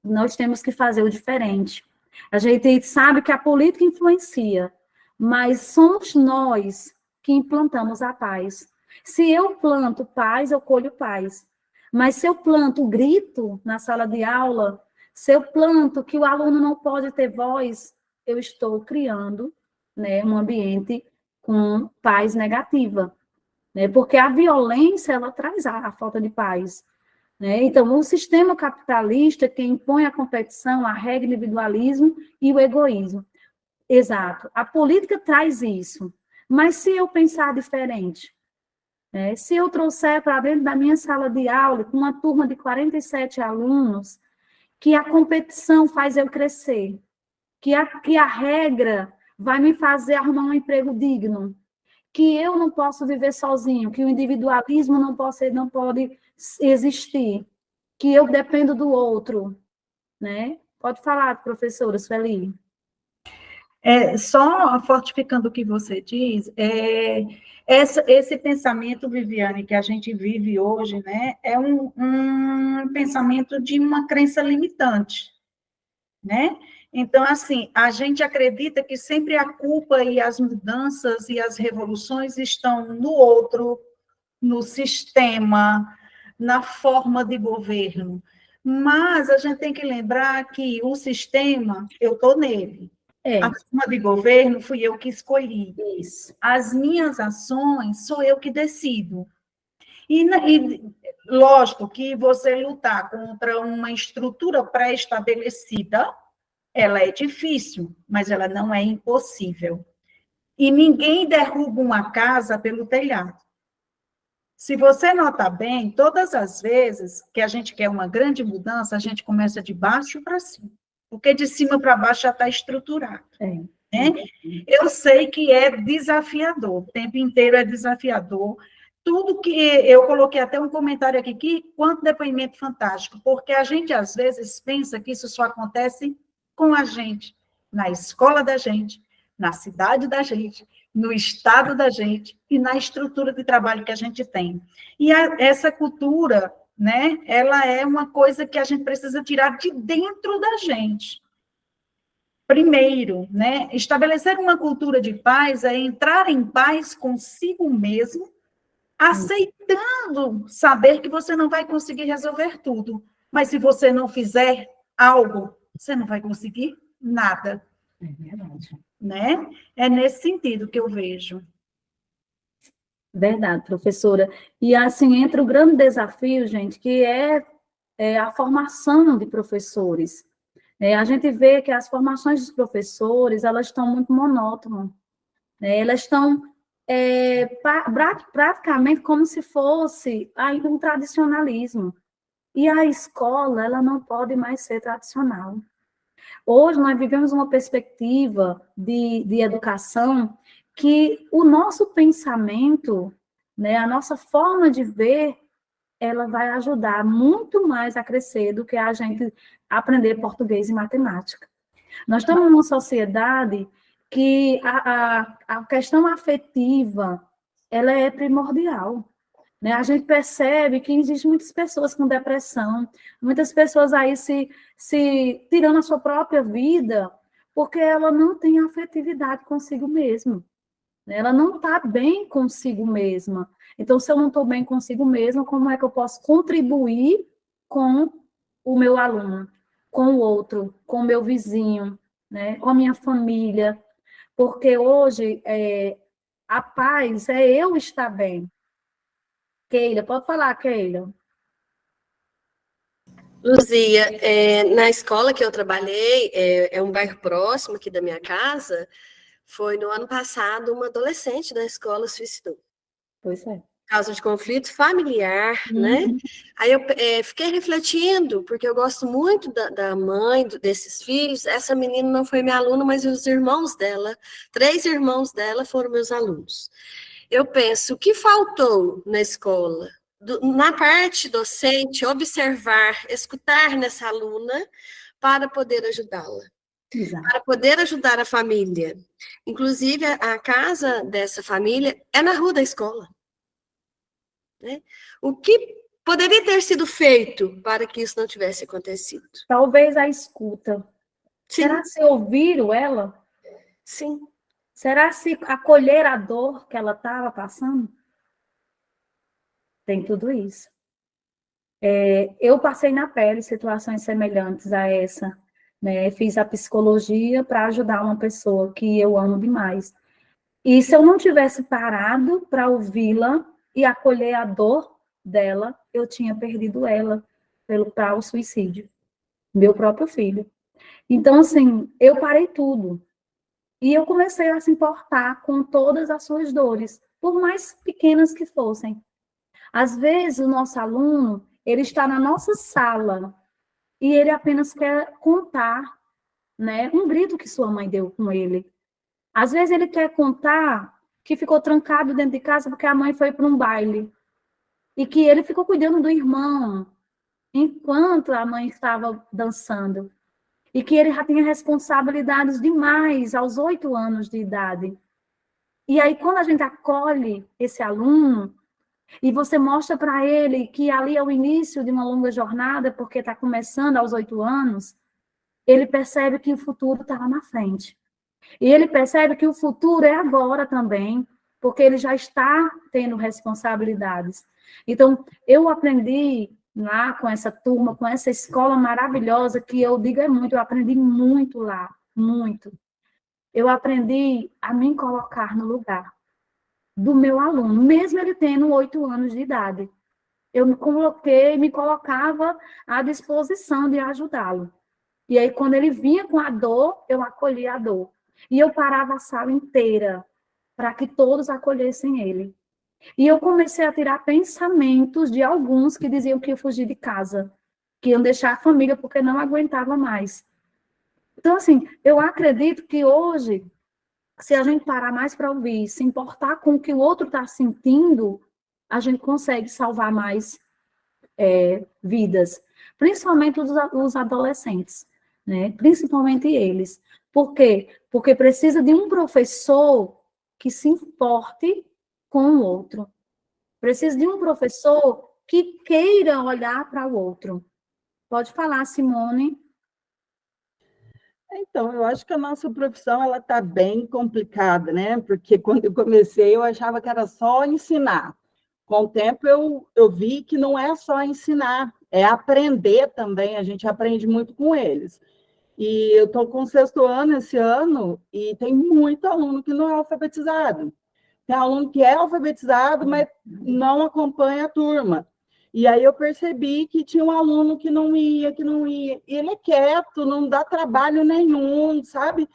Nós temos que fazer o diferente. A gente sabe que a política influencia, mas somos nós que implantamos a paz. Se eu planto paz, eu colho paz. Mas se eu planto grito na sala de aula, se eu planto que o aluno não pode ter voz, eu estou criando, né, um ambiente com paz negativa. Né? Porque a violência, ela traz a falta de paz. Né? Então, o sistema capitalista que impõe a competição, a regra, o individualismo e o egoísmo. Exato. A política traz isso. Mas se eu pensar diferente, né? Se eu trouxer para dentro da minha sala de aula, com uma turma de 47 alunos, que a competição faz eu crescer, que a regra vai me fazer arrumar um emprego digno, que eu não posso viver sozinho, que o individualismo não pode existir, que eu dependo do outro, né? Pode falar, professora Sueli.
Só fortificando o que você diz, esse pensamento, Viviane, que a gente vive hoje, né, é um pensamento de uma crença limitante, né? Então, assim, a gente acredita que sempre a culpa e as mudanças e as revoluções estão no outro, no sistema, na forma de governo. Mas a gente tem que lembrar que o sistema, eu estou nele. A forma de governo fui eu que escolhi.
Isso.
As minhas ações sou eu que decido. E lógico que você lutar contra uma estrutura pré-estabelecida, ela é difícil, mas ela não é impossível. E ninguém derruba uma casa pelo telhado. Se você notar bem, todas as vezes que a gente quer uma grande mudança, a gente começa de baixo para cima, porque de cima para baixo já está estruturado. Né? Eu sei que é desafiador, o tempo inteiro é desafiador. Tudo que eu coloquei até um comentário aqui, que quanto depoimento fantástico, porque a gente às vezes pensa que isso só acontece com a gente, na escola da gente, na cidade da gente, no estado da gente e na estrutura de trabalho que a gente tem. E essa cultura, né, ela é uma coisa que a gente precisa tirar de dentro da gente. Primeiro, né, estabelecer uma cultura de paz é entrar em paz consigo mesmo, aceitando saber que você não vai conseguir resolver tudo, mas se você não fizer algo, você não vai conseguir nada.
É verdade.
Né? É nesse sentido que eu vejo.
Verdade, professora. E assim, entra o grande desafio, gente, que é a formação de professores. A gente vê que as formações dos professores, elas estão muito monótonas, né? Elas estão praticamente como se fosse ainda um tradicionalismo. E a escola, ela não pode mais ser tradicional. Hoje, nós vivemos uma perspectiva de educação que o nosso pensamento, né, a nossa forma de ver, ela vai ajudar muito mais a crescer do que a gente aprender português e matemática. Nós estamos numa sociedade que a questão afetiva, ela é primordial, né? A gente percebe que existem muitas pessoas com depressão, muitas pessoas aí se tirando a sua própria vida, porque ela não tem afetividade consigo mesma. Ela não está bem consigo mesma. Então, se eu não estou bem consigo mesma, como é que eu posso contribuir com o meu aluno, com o outro, com o meu vizinho, né? Com a minha família? Porque hoje, a paz é eu estar bem. Keila, pode falar, Keila.
Luzia, na escola que eu trabalhei, é um bairro próximo aqui da minha casa, foi no ano passado uma adolescente da escola suicidou.
Pois é.
Por causa de conflito familiar, né? Aí eu fiquei refletindo, porque eu gosto muito da mãe desses filhos. Essa menina não foi minha aluna, mas os irmãos dela, 3 irmãos dela foram meus alunos. Eu penso, o que faltou na escola? Na parte docente, observar, escutar nessa aluna para poder ajudá-la.
Exato.
Para poder ajudar a família. Inclusive, a casa dessa família é na rua da escola. Né? O que poderia ter sido feito para que isso não tivesse acontecido?
Talvez a escuta.
Sim.
Será se ouviram ela?
Sim.
Será se acolher a dor que ela estava passando? Tem tudo isso. Eu passei na pele situações semelhantes a essa, né? Fiz a psicologia para ajudar uma pessoa que eu amo demais. E se eu não tivesse parado para ouvi-la e acolher a dor dela, eu tinha perdido ela para o suicídio, meu próprio filho. Então, assim, eu parei tudo. E eu comecei a se importar com todas as suas dores, por mais pequenas que fossem. Às vezes, o nosso aluno, ele está na nossa sala e ele apenas quer contar, né, um grito que sua mãe deu com ele. Às vezes, ele quer contar que ficou trancado dentro de casa porque a mãe foi para um baile e que ele ficou cuidando do irmão enquanto a mãe estava dançando. E que ele já tinha responsabilidades demais aos 8 anos de idade. E aí, quando a gente acolhe esse aluno, e você mostra para ele que ali é o início de uma longa jornada, porque está começando aos 8 anos, ele percebe que o futuro está lá na frente. E ele percebe que o futuro é agora também, porque ele já está tendo responsabilidades. Então, eu aprendi lá com essa turma, com essa escola maravilhosa, que eu digo eu aprendi muito lá, muito. Eu aprendi a me colocar no lugar do meu aluno, mesmo ele tendo 8 anos de idade. Eu me colocava à disposição de ajudá-lo. E aí, quando ele vinha com a dor, eu acolhia a dor. E eu parava a sala inteira para que todos acolhessem ele. E eu comecei a tirar pensamentos de alguns que diziam que iam fugir de casa, que iam deixar a família porque não aguentava mais. Então, assim, eu acredito que hoje, se a gente parar mais para ouvir, se importar com o que o outro está sentindo, a gente consegue salvar mais vidas, principalmente os adolescentes, né? Principalmente eles. Por quê? Porque precisa de um professor que se importe com o outro. Precisa de um professor que queira olhar para o outro. Pode falar, Simone.
Então, eu acho que a nossa profissão ela está bem complicada, né? Porque quando eu comecei, eu achava que era só ensinar. Com o tempo, eu vi que não é só ensinar, é aprender também. A gente aprende muito com eles. E eu estou com o 6º ano esse ano e tem muito aluno que não é alfabetizado. Tem aluno que é alfabetizado, mas não acompanha a turma. E aí eu percebi que tinha um aluno que não ia. E ele é quieto, não dá trabalho nenhum, sabe?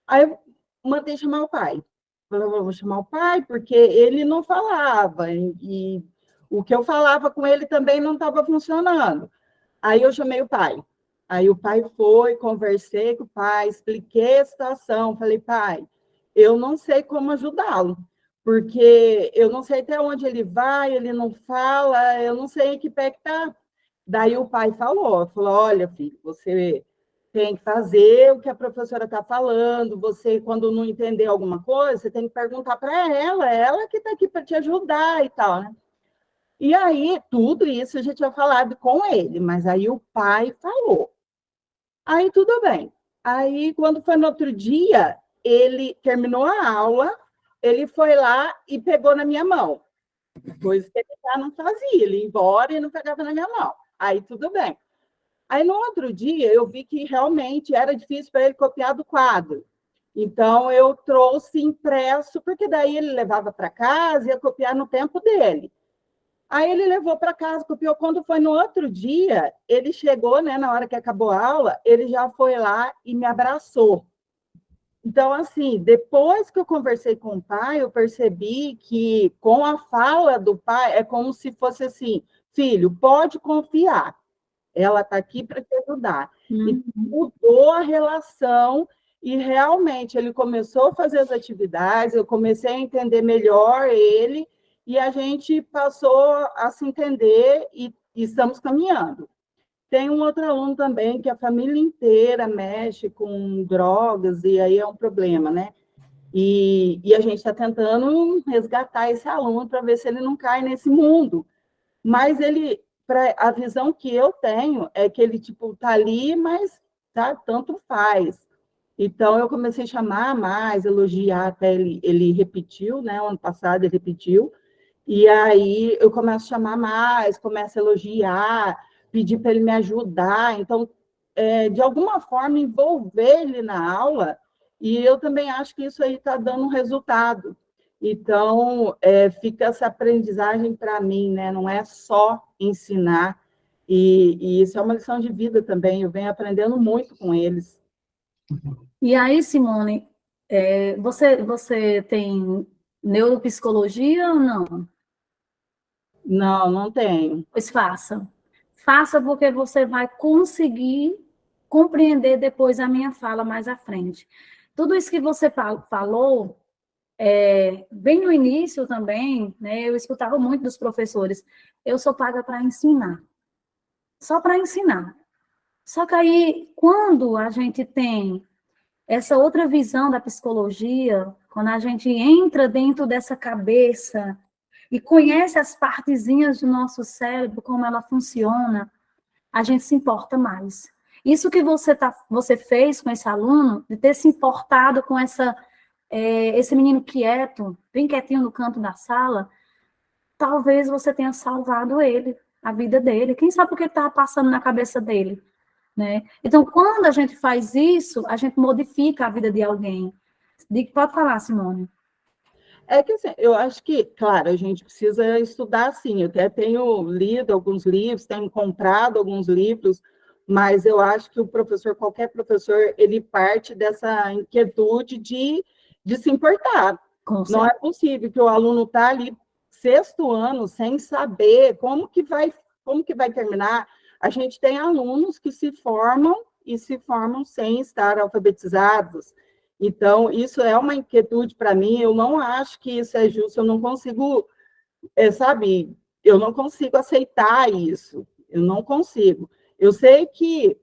Aí eu mandei chamar o pai. Falei, eu vou chamar o pai, porque ele não falava, e o que eu falava com ele também não estava funcionando. Aí eu chamei o pai. Aí o pai foi, conversei com o pai, expliquei a situação. Falei, pai, eu não sei como ajudá-lo, porque eu não sei até onde ele vai, ele não fala, eu não sei em que pé que está. Daí o pai falou, olha, filho, você tem que fazer o que a professora está falando, você, quando não entender alguma coisa, você tem que perguntar para ela que está aqui para te ajudar e tal, né? E aí, tudo isso a gente tinha falado com ele, mas aí o pai falou. Aí, tudo bem. Aí, quando foi no outro dia, ele terminou a aula, ele foi lá e pegou na minha mão. Coisa que ele já não fazia, ele ia embora e não pegava na minha mão. Aí, tudo bem. Aí, no outro dia, eu vi que realmente era difícil para ele copiar do quadro. Então, eu trouxe impresso, porque daí ele levava para casa e ia copiar no tempo dele. Aí ele levou para casa, copiou. Quando foi no outro dia, ele chegou, né, na hora que acabou a aula, ele já foi lá e me abraçou. Então, assim, depois que eu conversei com o pai, eu percebi que com a fala do pai, é como se fosse assim, filho, pode confiar, ela está aqui para te ajudar. E mudou a relação e realmente ele começou a fazer as atividades, eu comecei a entender melhor ele, e a gente passou a se entender e estamos caminhando. Tem um outro aluno também que a família inteira mexe com drogas, e aí é um problema, né? E a gente está tentando resgatar esse aluno para ver se ele não cai nesse mundo. Mas ele, a visão que eu tenho é que ele, tipo, tá ali, mas tá, tanto faz. Então, eu comecei a chamar mais, elogiar, até ele repetiu, né? O ano passado ele repetiu, e aí eu começo a chamar mais, começo a elogiar, pedir para ele me ajudar. Então, de alguma forma, envolver ele na aula, e eu também acho que isso aí está dando um resultado. Então, fica essa aprendizagem para mim, né? Não é só ensinar, e isso é uma lição de vida também, eu venho aprendendo muito com eles.
E aí, Simone, você tem neuropsicologia ou não?
Não, não tenho.
Pois faça. Faça porque você vai conseguir compreender depois a minha fala mais à frente. Tudo isso que você falou, bem no início também, né, eu escutava muito dos professores, eu sou paga para ensinar. Só para ensinar. Só que aí, quando a gente tem essa outra visão da psicologia, quando a gente entra dentro dessa cabeça e conhece as partezinhas do nosso cérebro, como ela funciona, a gente se importa mais. Isso que você fez com esse aluno, de ter se importado com esse menino quieto, bem quietinho no canto da sala, talvez você tenha salvado ele, a vida dele. Quem sabe o que estava passando na cabeça dele, né? Então, quando a gente faz isso, a gente modifica a vida de alguém. Pode falar, Simone.
É que, assim, eu acho que, claro, a gente precisa estudar, sim. Eu até tenho lido alguns livros, tenho comprado alguns livros, mas eu acho que qualquer professor, ele parte dessa inquietude de se importar. Não é possível que o aluno está ali, 6º ano, sem saber como que vai terminar. A gente tem alunos que se formam e se formam sem estar alfabetizados. Então, isso é uma inquietude para mim, eu não acho que isso é justo, eu não consigo, sabe, eu não consigo aceitar isso, eu não consigo. Eu sei que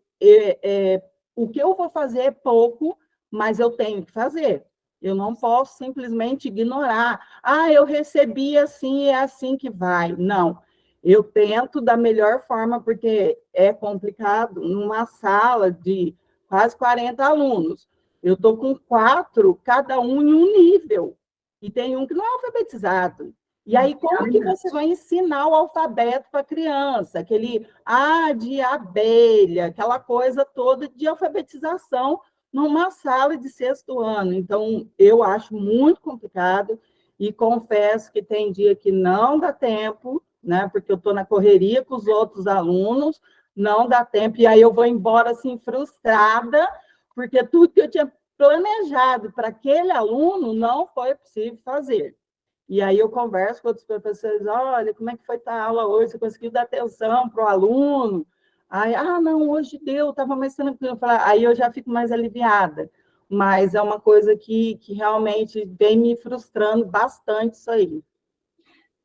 o que eu vou fazer é pouco, mas eu tenho que fazer. Eu não posso simplesmente ignorar. Ah, eu recebi assim, é assim que vai. Não, eu tento da melhor forma, porque é complicado, numa sala de quase 40 alunos. Eu estou com 4, cada um em um nível, e tem um que não é alfabetizado. E aí, como que você vai ensinar o alfabeto para a criança? Aquele A de abelha, aquela coisa toda de alfabetização numa sala de 6º ano. Então, eu acho muito complicado, e confesso que tem dia que não dá tempo, né? Porque eu estou na correria com os outros alunos, não dá tempo, e aí eu vou embora, assim, frustrada, porque tudo que eu tinha planejado para aquele aluno não foi possível fazer. E aí eu converso com outros professores, olha, como é que foi a aula hoje? Você conseguiu dar atenção para o aluno? Aí, não, hoje deu, estava mais tranquilo. Aí eu já fico mais aliviada. Mas é uma coisa que realmente vem me frustrando bastante isso aí.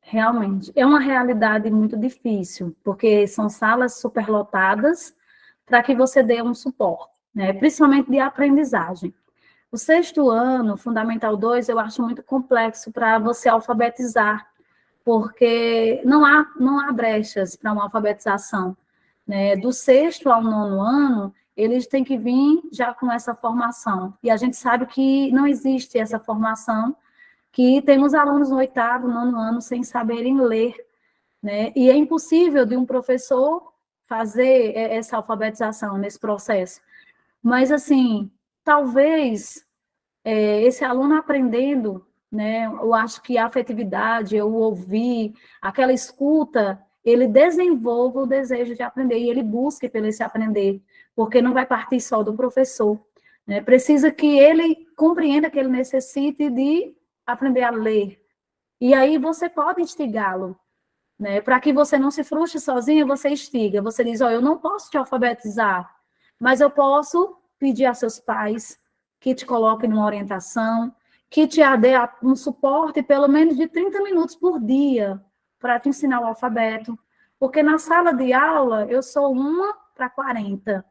Realmente, é uma realidade muito difícil, porque são salas superlotadas para que você dê um suporte, né? Principalmente de aprendizagem. O 6º ano, Fundamental 2, eu acho muito complexo para você alfabetizar, porque não há brechas para uma alfabetização, né? Do 6º ao 9º ano, eles têm que vir já com essa formação. E a gente sabe que não existe essa formação, que temos alunos no 8º, 9º ano sem saberem ler, né? E é impossível de um professor fazer essa alfabetização nesse processo. Mas, assim, talvez esse aluno aprendendo, né? Eu acho que a afetividade, eu ouvir, aquela escuta, ele desenvolva o desejo de aprender e ele busque pelo esse aprender, porque não vai partir só do professor, né? Precisa que ele compreenda que ele necessite de aprender a ler. E aí você pode instigá-lo, né? Para que você não se frustre sozinho, você instiga. Você diz, eu não posso te alfabetizar, mas eu posso pedir a seus pais que te coloquem numa orientação, que te dê um suporte pelo menos de 30 minutos por dia para te ensinar o alfabeto. Porque na sala de aula eu sou 1 para 40,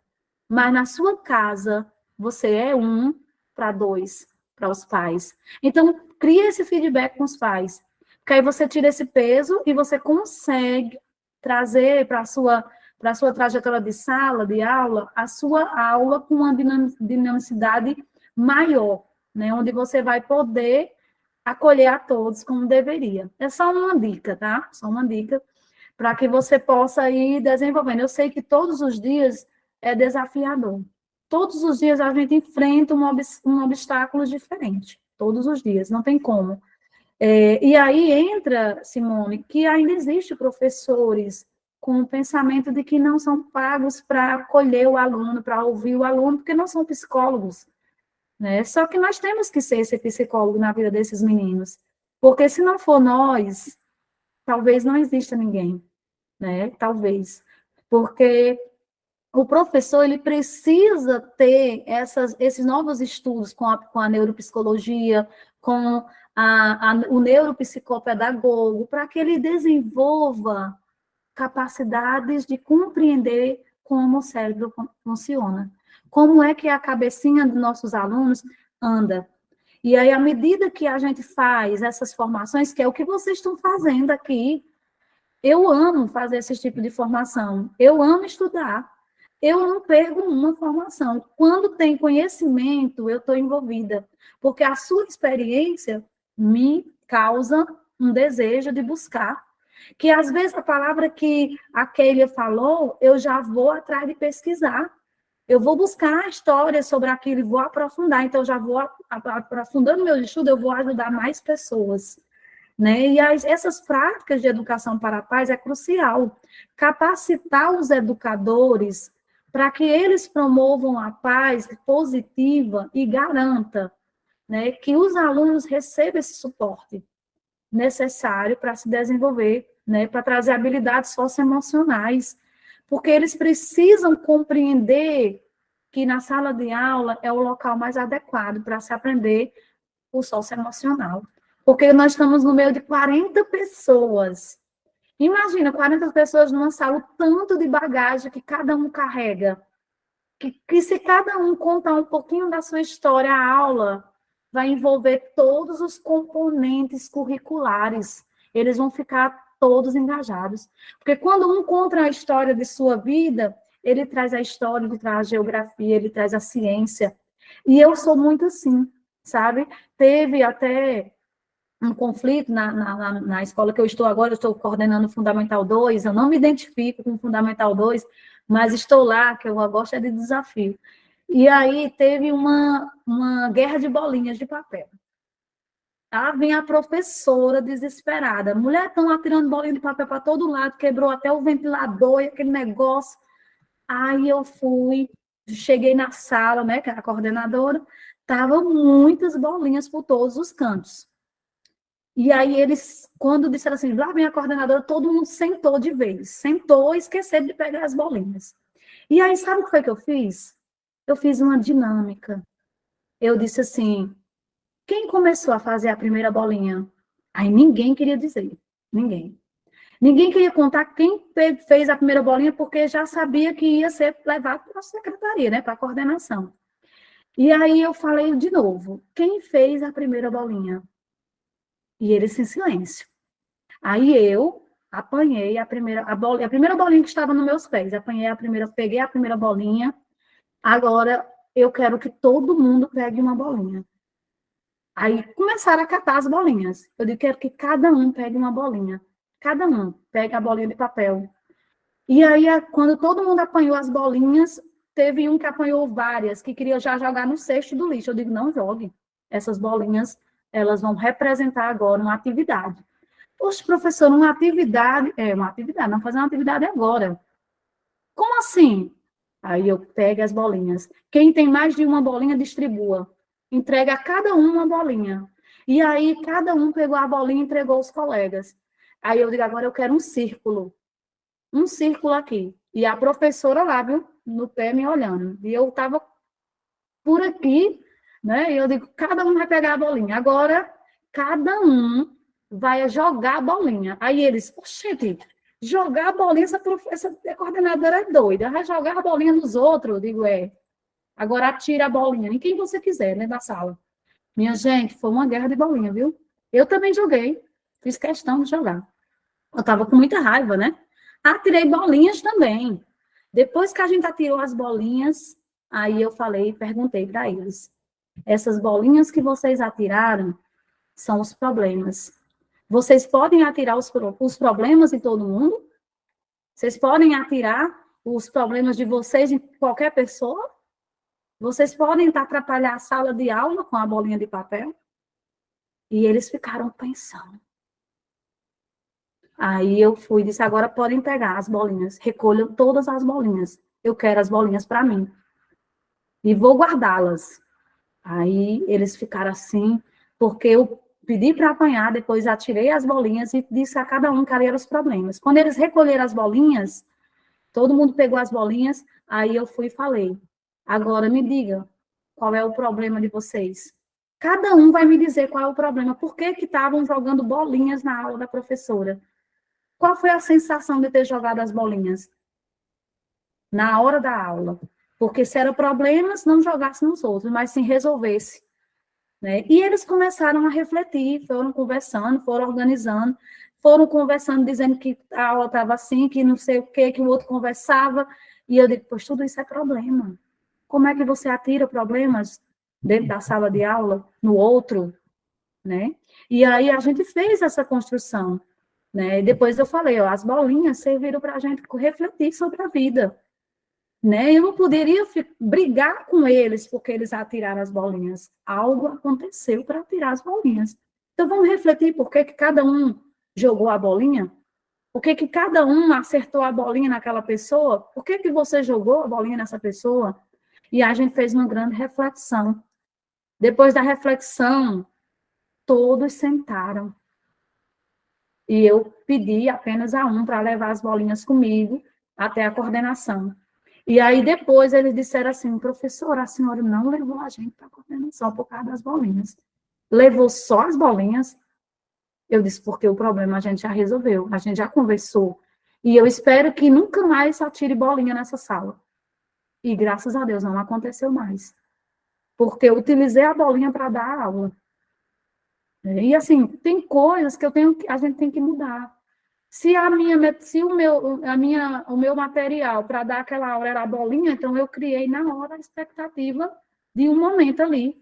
mas na sua casa você é 1 para 2 para os pais. Então, cria esse feedback com os pais, porque aí você tira esse peso e você consegue trazer para a sua trajetória de sala, de aula, a sua aula com uma dinamicidade maior, né? Onde você vai poder acolher a todos como deveria. É só uma dica, tá? Só uma dica para que você possa ir desenvolvendo. Eu sei que todos os dias é desafiador. Todos os dias a gente enfrenta um obstáculo diferente. Todos os dias, não tem como. E aí entra, Simone, que ainda existe professores com o pensamento de que não são pagos para acolher o aluno, para ouvir o aluno, porque não são psicólogos, né? Só que nós temos que ser esse psicólogo na vida desses meninos, porque se não for nós, talvez não exista ninguém, né? Talvez, porque o professor ele precisa ter esses novos estudos com a neuropsicologia, com o neuropsicopedagogo, para que ele desenvolva capacidades de compreender como o cérebro funciona. Como é que a cabecinha dos nossos alunos anda. E aí, à medida que a gente faz essas formações, que é o que vocês estão fazendo aqui, eu amo fazer esse tipo de formação, eu amo estudar, eu não perco uma formação. Quando tem conhecimento, eu estou envolvida, porque a sua experiência me causa um desejo de buscar, que às vezes a palavra que a Keila falou, eu já vou atrás de pesquisar, eu vou buscar a história sobre aquilo e vou aprofundar, então já vou aprofundando meu estudo, eu vou ajudar mais pessoas, né? E essas práticas de educação para a paz é crucial, capacitar os educadores para que eles promovam a paz positiva e garanta, né, que os alunos recebam esse suporte necessário para se desenvolver, né, para trazer habilidades socioemocionais, porque eles precisam compreender que na sala de aula é o local mais adequado para se aprender o socioemocional, porque nós estamos no meio de 40 pessoas. Imagina, 40 pessoas numa sala, o tanto de bagagem que cada um carrega. Que se cada um contar um pouquinho da sua história, a aula vai envolver todos os componentes curriculares. Eles vão ficar todos engajados. Porque quando um conta a história de sua vida, ele traz a história, ele traz a geografia, ele traz a ciência. E eu sou muito assim, sabe? Teve até um conflito na escola que eu estou agora, eu estou coordenando o Fundamental 2, eu não me identifico com o Fundamental 2, mas estou lá, que eu gosto de desafio. E aí teve uma guerra de bolinhas de papel. vem a professora desesperada. Mulher estão atirando bolinha de papel para todo lado, quebrou até o ventilador e aquele negócio. Aí eu cheguei na sala, né, que era a coordenadora, estavam muitas bolinhas por todos os cantos. E aí eles, quando disseram assim, lá vem a coordenadora, todo mundo sentou de vez. Sentou e esqueceram de pegar as bolinhas. E aí, sabe o que foi que eu fiz? Eu fiz uma dinâmica. Eu disse assim, quem começou a fazer a primeira bolinha? Aí ninguém queria dizer, ninguém. Ninguém queria contar quem fez a primeira bolinha, porque já sabia que ia ser levado para a secretaria, né, para a coordenação. E aí eu falei de novo, quem fez a primeira bolinha? E eles em silêncio. Aí eu apanhei a primeira bolinha que estava nos meus pés. Peguei a primeira bolinha. Agora eu quero que todo mundo pegue uma bolinha. Aí começaram a catar as bolinhas. Eu digo, quero que cada um pegue uma bolinha. Cada um pega a bolinha de papel. E aí, quando todo mundo apanhou as bolinhas, teve um que apanhou várias, que queria já jogar no cesto do lixo. Eu digo, não jogue. Essas bolinhas, elas vão representar agora uma atividade. Poxa, professor, uma atividade, vamos fazer uma atividade agora. Como assim? Aí eu pego as bolinhas. Quem tem mais de uma bolinha, distribua. Entrega a cada um uma bolinha. E aí, cada um pegou a bolinha e entregou aos colegas. Aí eu digo, agora eu quero um círculo. Um círculo aqui. E a professora lá, viu, no pé me olhando. E eu estava por aqui, né? E eu digo, cada um vai pegar a bolinha. Agora, cada um vai jogar a bolinha. Aí eles, gente, jogar a bolinha, essa coordenadora é doida. Vai jogar a bolinha nos outros. Eu digo, agora atira a bolinha em quem você quiser, né, da sala. Minha gente, foi uma guerra de bolinha, viu? Eu também joguei. Fiz questão de jogar. Eu estava com muita raiva, né? Atirei bolinhas também. Depois que a gente atirou as bolinhas, aí eu perguntei para eles, essas bolinhas que vocês atiraram são os problemas. Vocês podem atirar os problemas de todo mundo? Vocês podem atirar os problemas de vocês em qualquer pessoa? Vocês podem atrapalhar a sala de aula com a bolinha de papel? E eles ficaram pensando. Aí eu fui e disse, agora podem pegar as bolinhas, recolham todas as bolinhas. Eu quero as bolinhas para mim. E vou guardá-las. Aí eles ficaram assim, porque eu pedi para apanhar, depois atirei as bolinhas e disse a cada um quais eram os problemas. Quando eles recolheram as bolinhas, todo mundo pegou as bolinhas, aí eu fui e falei, agora me diga, qual é o problema de vocês? Cada um vai me dizer qual é o problema. Por que estavam jogando bolinhas na aula da professora? Qual foi a sensação de ter jogado as bolinhas? Na hora da aula. Porque se eram problemas, não jogasse nos outros, mas sim resolvesse. Né? E eles começaram a refletir, foram conversando, foram organizando, foram conversando, dizendo que a aula estava assim, que não sei o que o outro conversava. E eu digo, pois tudo isso é problema. Como é que você atira problemas dentro da sala de aula, no outro? Né? E aí a gente fez essa construção. Né? E depois eu falei, as bolinhas serviram para a gente refletir sobre a vida. Né? Eu não poderia brigar com eles porque eles atiraram as bolinhas. Algo aconteceu para atirar as bolinhas. Então vamos refletir por que cada um jogou a bolinha? Por que cada um acertou a bolinha naquela pessoa? Por que você jogou a bolinha nessa pessoa? E a gente fez uma grande reflexão. Depois da reflexão, todos sentaram. E eu pedi apenas a um para levar as bolinhas comigo até a coordenação. E aí depois eles disseram assim, professora, a senhora não levou a gente para a coordenação por causa das bolinhas. Levou só as bolinhas? Eu disse, porque o problema a gente já resolveu, a gente já conversou. E eu espero que nunca mais atire bolinha nessa sala. E graças a Deus não aconteceu mais. Porque eu utilizei a bolinha para dar a aula. E assim, tem coisas que a gente tem que mudar. Se o meu material para dar aquela aula era a bolinha, então eu criei na hora a expectativa de um momento ali.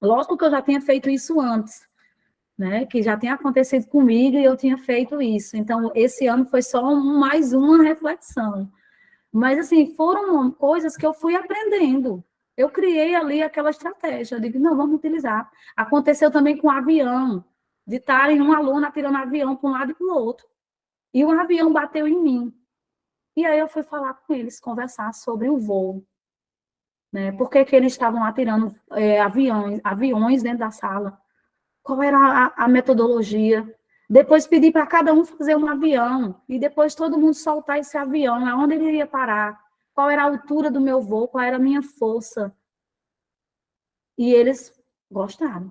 Lógico que eu já tinha feito isso antes, né? Que já tinha acontecido comigo e eu tinha feito isso. Então, esse ano foi só mais uma reflexão. Mas, assim, foram coisas que eu fui aprendendo. Eu criei ali aquela estratégia, eu digo, não, vamos utilizar. Aconteceu também com o avião, de estarem um aluno atirando avião para um lado e para o outro. E o avião bateu em mim. E aí eu fui falar com eles, conversar sobre o voo. Né? Por que eles estavam atirando aviões dentro da sala? Qual era a metodologia? Depois pedi para cada um fazer um avião, e depois todo mundo soltar esse avião, aonde ele iria parar, qual era a altura do meu voo, qual era a minha força. E eles gostaram.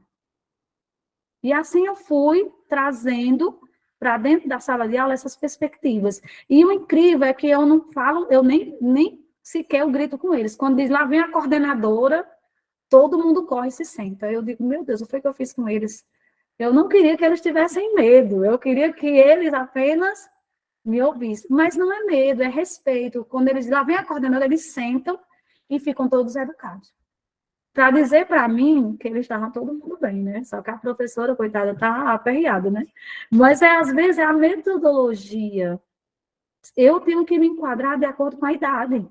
E assim eu fui trazendo para dentro da sala de aula essas perspectivas. E o incrível é que eu não falo, eu nem sequer eu grito com eles. Quando diz, lá vem a coordenadora, todo mundo corre e se senta. Eu digo, meu Deus, o que foi que eu fiz com eles? Eu não queria que eles tivessem medo, eu queria que eles apenas me ouvissem. Mas não é medo, é respeito. Quando eles lá vem a coordenadora, eles sentam e ficam todos educados. Para dizer para mim que eles estavam todo mundo bem, né? Só que a professora, coitada, está aperreada, né? Mas às vezes é a metodologia. Eu tenho que me enquadrar de acordo com a idade.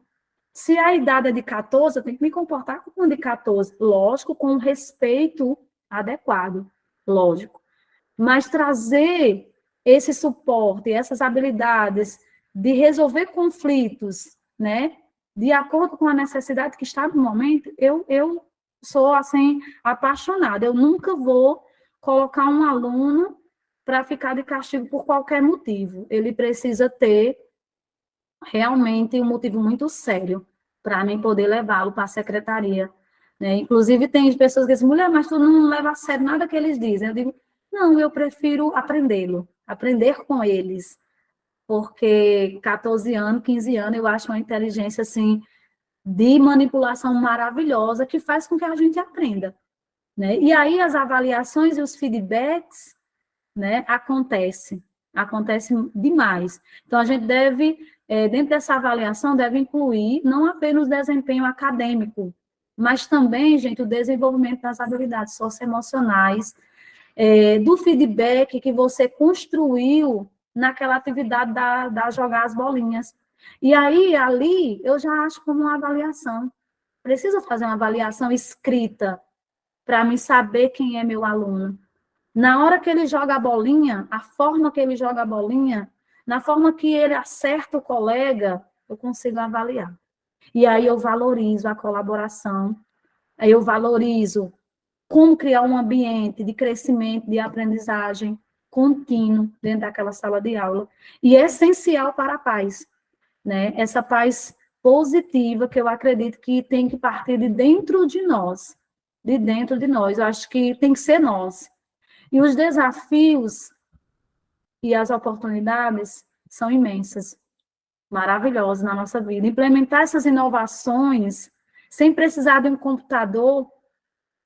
Se a idade é de 14, eu tenho que me comportar como uma de 14. Lógico, com um respeito adequado. Lógico. Mas trazer esse suporte, essas habilidades de resolver conflitos, né? De acordo com a necessidade que está no momento, eu sou, assim, apaixonada. Eu nunca vou colocar um aluno para ficar de castigo por qualquer motivo. Ele precisa ter realmente um motivo muito sério para mim poder levá-lo para a secretaria. Né? Inclusive, tem pessoas que dizem, mulher, mas tu não leva a sério nada que eles dizem. Eu digo, não, eu prefiro aprender com eles, porque 14 anos, 15 anos, eu acho uma inteligência, assim, de manipulação maravilhosa, que faz com que a gente aprenda. Né? E aí, as avaliações e os feedbacks, né, acontecem demais. Então, a gente deve, dentro dessa avaliação, deve incluir não apenas o desempenho acadêmico, mas também, gente, o desenvolvimento das habilidades socioemocionais, do feedback que você construiu naquela atividade da jogar as bolinhas. E aí, ali, eu já acho como uma avaliação. Preciso fazer uma avaliação escrita para me saber quem é meu aluno. Na hora que ele joga a bolinha, a forma que ele joga a bolinha, na forma que ele acerta o colega, eu consigo avaliar. E aí eu valorizo a colaboração, aí eu valorizo como criar um ambiente de crescimento, de aprendizagem contínuo dentro daquela sala de aula. E é essencial para a paz, né? Essa paz positiva que eu acredito que tem que partir de dentro de nós. De dentro de nós. Eu acho que tem que ser nós. E os desafios e as oportunidades são imensas, maravilhosas na nossa vida. Implementar essas inovações sem precisar de um computador,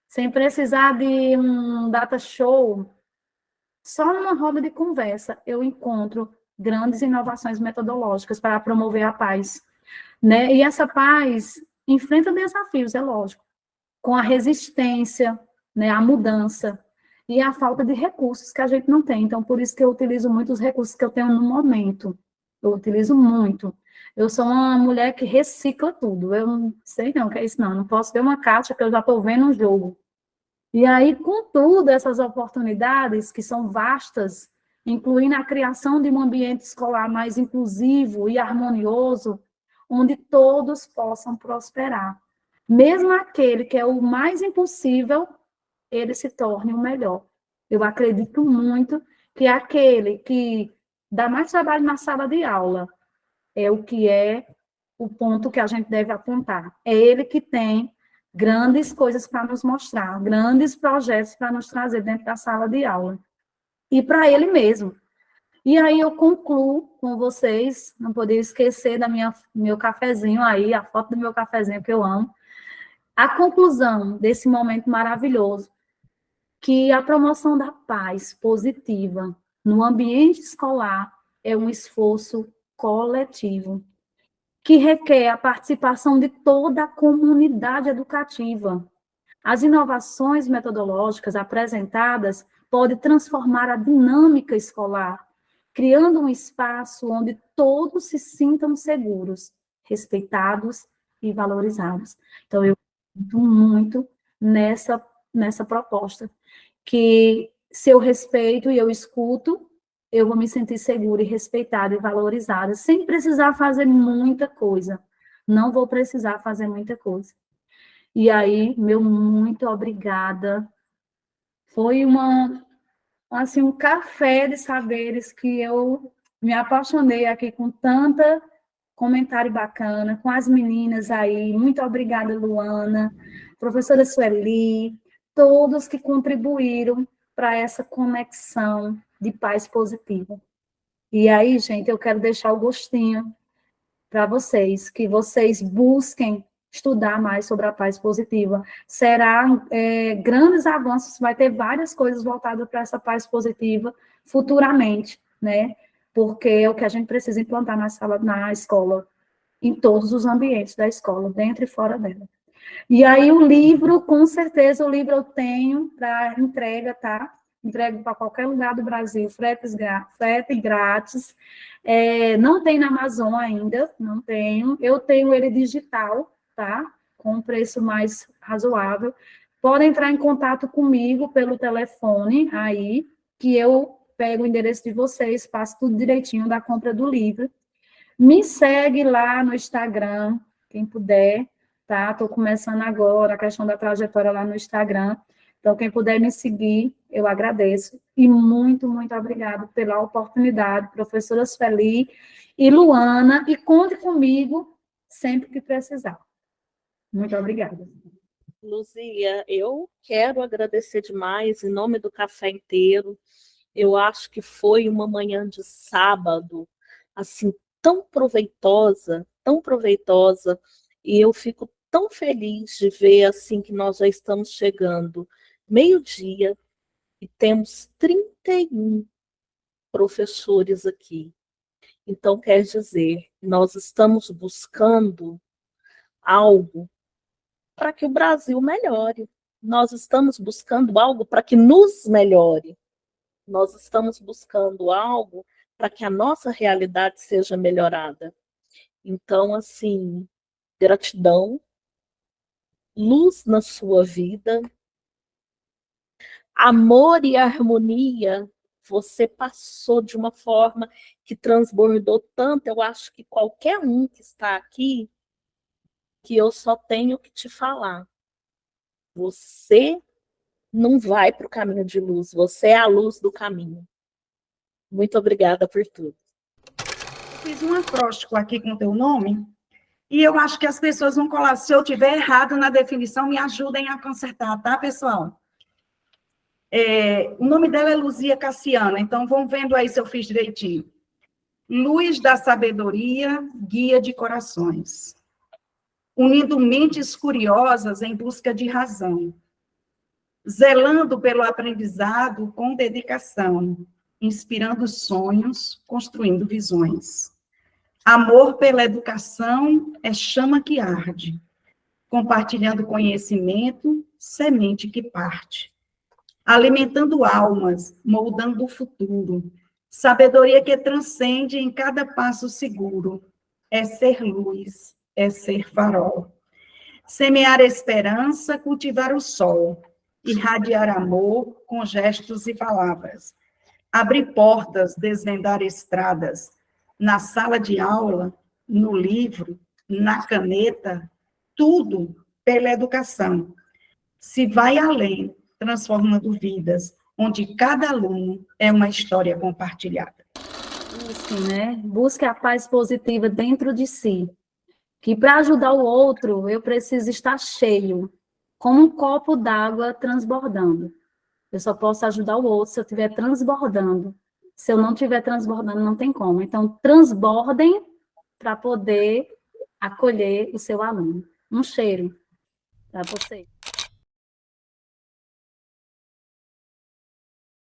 sem precisar de um data show, só numa roda de conversa eu encontro grandes inovações metodológicas para promover a paz. Né? E essa paz enfrenta desafios, é lógico, com a resistência, né, à mudança, e a falta de recursos que a gente não tem. Então, por isso que eu utilizo muito os recursos que eu tenho no momento. Eu utilizo muito. Eu sou uma mulher que recicla tudo. Eu não sei não o que é isso, não. Eu não posso ver uma caixa que eu já estou vendo um jogo. E aí, contudo, essas oportunidades, que são vastas, incluindo a criação de um ambiente escolar mais inclusivo e harmonioso, onde todos possam prosperar. Mesmo aquele que é o mais impossível, ele se torne o melhor. Eu acredito muito que aquele que dá mais trabalho na sala de aula é o ponto que a gente deve apontar. É ele que tem grandes coisas para nos mostrar, grandes projetos para nos trazer dentro da sala de aula. E para ele mesmo. E aí eu concluo com vocês, não poderia esquecer meu cafezinho aí, a foto do meu cafezinho que eu amo, a conclusão desse momento maravilhoso, que a promoção da paz positiva no ambiente escolar é um esforço coletivo, que requer a participação de toda a comunidade educativa. As inovações metodológicas apresentadas podem transformar a dinâmica escolar, criando um espaço onde todos se sintam seguros, respeitados e valorizados. Então, eu muito nessa proposta, que se eu respeito e eu escuto, eu vou me sentir segura e respeitada e valorizada, sem precisar fazer muita coisa. Não vou precisar fazer muita coisa. E aí, meu muito obrigada. Foi assim, um café de saberes que eu me apaixonei aqui com tanta comentário bacana, com as meninas aí. Muito obrigada, Luana, professora Sueli, todos que contribuíram para essa conexão de paz positiva. E aí, gente, eu quero deixar o gostinho para vocês, que vocês busquem estudar mais sobre a paz positiva. Será grandes avanços, vai ter várias coisas voltadas para essa paz positiva futuramente, né? Porque é o que a gente precisa implantar na escola, em todos os ambientes da escola, dentro e fora dela. E aí o livro, com certeza, o livro eu tenho para entrega, tá? Entrego para qualquer lugar do Brasil, frete grátis. Não tem na Amazon ainda, não tenho. Eu tenho ele digital, tá? Com um preço mais razoável. Podem entrar em contato comigo pelo telefone aí, que eu pego o endereço de vocês, passo tudo direitinho da compra do livro. Me segue lá no Instagram, quem puder, tá? Estou começando agora a questão da trajetória lá no Instagram. Então, quem puder me seguir, eu agradeço. E muito, muito obrigada pela oportunidade, professora Sueli e Luana, e conte comigo sempre que precisar. Muito obrigada.
Luzia, eu quero agradecer demais, em nome do café inteiro. Eu acho que foi uma manhã de sábado, assim, tão proveitosa, e eu fico tão feliz de ver, assim, que nós já estamos chegando meio-dia e temos 31 professores aqui. Então, quer dizer, nós estamos buscando algo para que o Brasil melhore. Nós estamos buscando algo para que nos melhore. Nós estamos buscando algo para que a nossa realidade seja melhorada. Então, assim, gratidão, luz na sua vida, amor e harmonia, você passou de uma forma que transbordou tanto. Eu acho que qualquer um que está aqui, que eu só tenho que te falar. Você não vai para o caminho de luz, você é a luz do caminho. Muito obrigada por tudo.
Fiz um acróstico aqui com o teu nome, e eu acho que as pessoas vão colar. Se eu tiver errado na definição, me ajudem a consertar, tá, pessoal? O nome dela é Luzia Cassiana, então vão vendo aí se eu fiz direitinho. Luz da sabedoria, guia de corações. Unindo mentes curiosas em busca de razão. Zelando pelo aprendizado com dedicação. Inspirando sonhos, construindo visões. Amor pela educação é chama que arde. Compartilhando conhecimento, semente que parte. Alimentando almas, moldando o futuro. Sabedoria que transcende em cada passo seguro. É ser luz, é ser farol. Semear esperança, cultivar o sol. Irradiar amor com gestos e palavras. Abrir portas, desvendar estradas. Na sala de aula, no livro, na caneta, tudo pela educação. Se vai além, transformando vidas, onde cada aluno é uma história compartilhada.
Busque, né? Busque a paz positiva dentro de si. Que para ajudar o outro, eu preciso estar cheio, como um copo d'água transbordando. Eu só posso ajudar o outro se eu estiver transbordando. Se eu não estiver transbordando, não tem como. Então, transbordem para poder acolher o seu aluno. Um cheiro para você.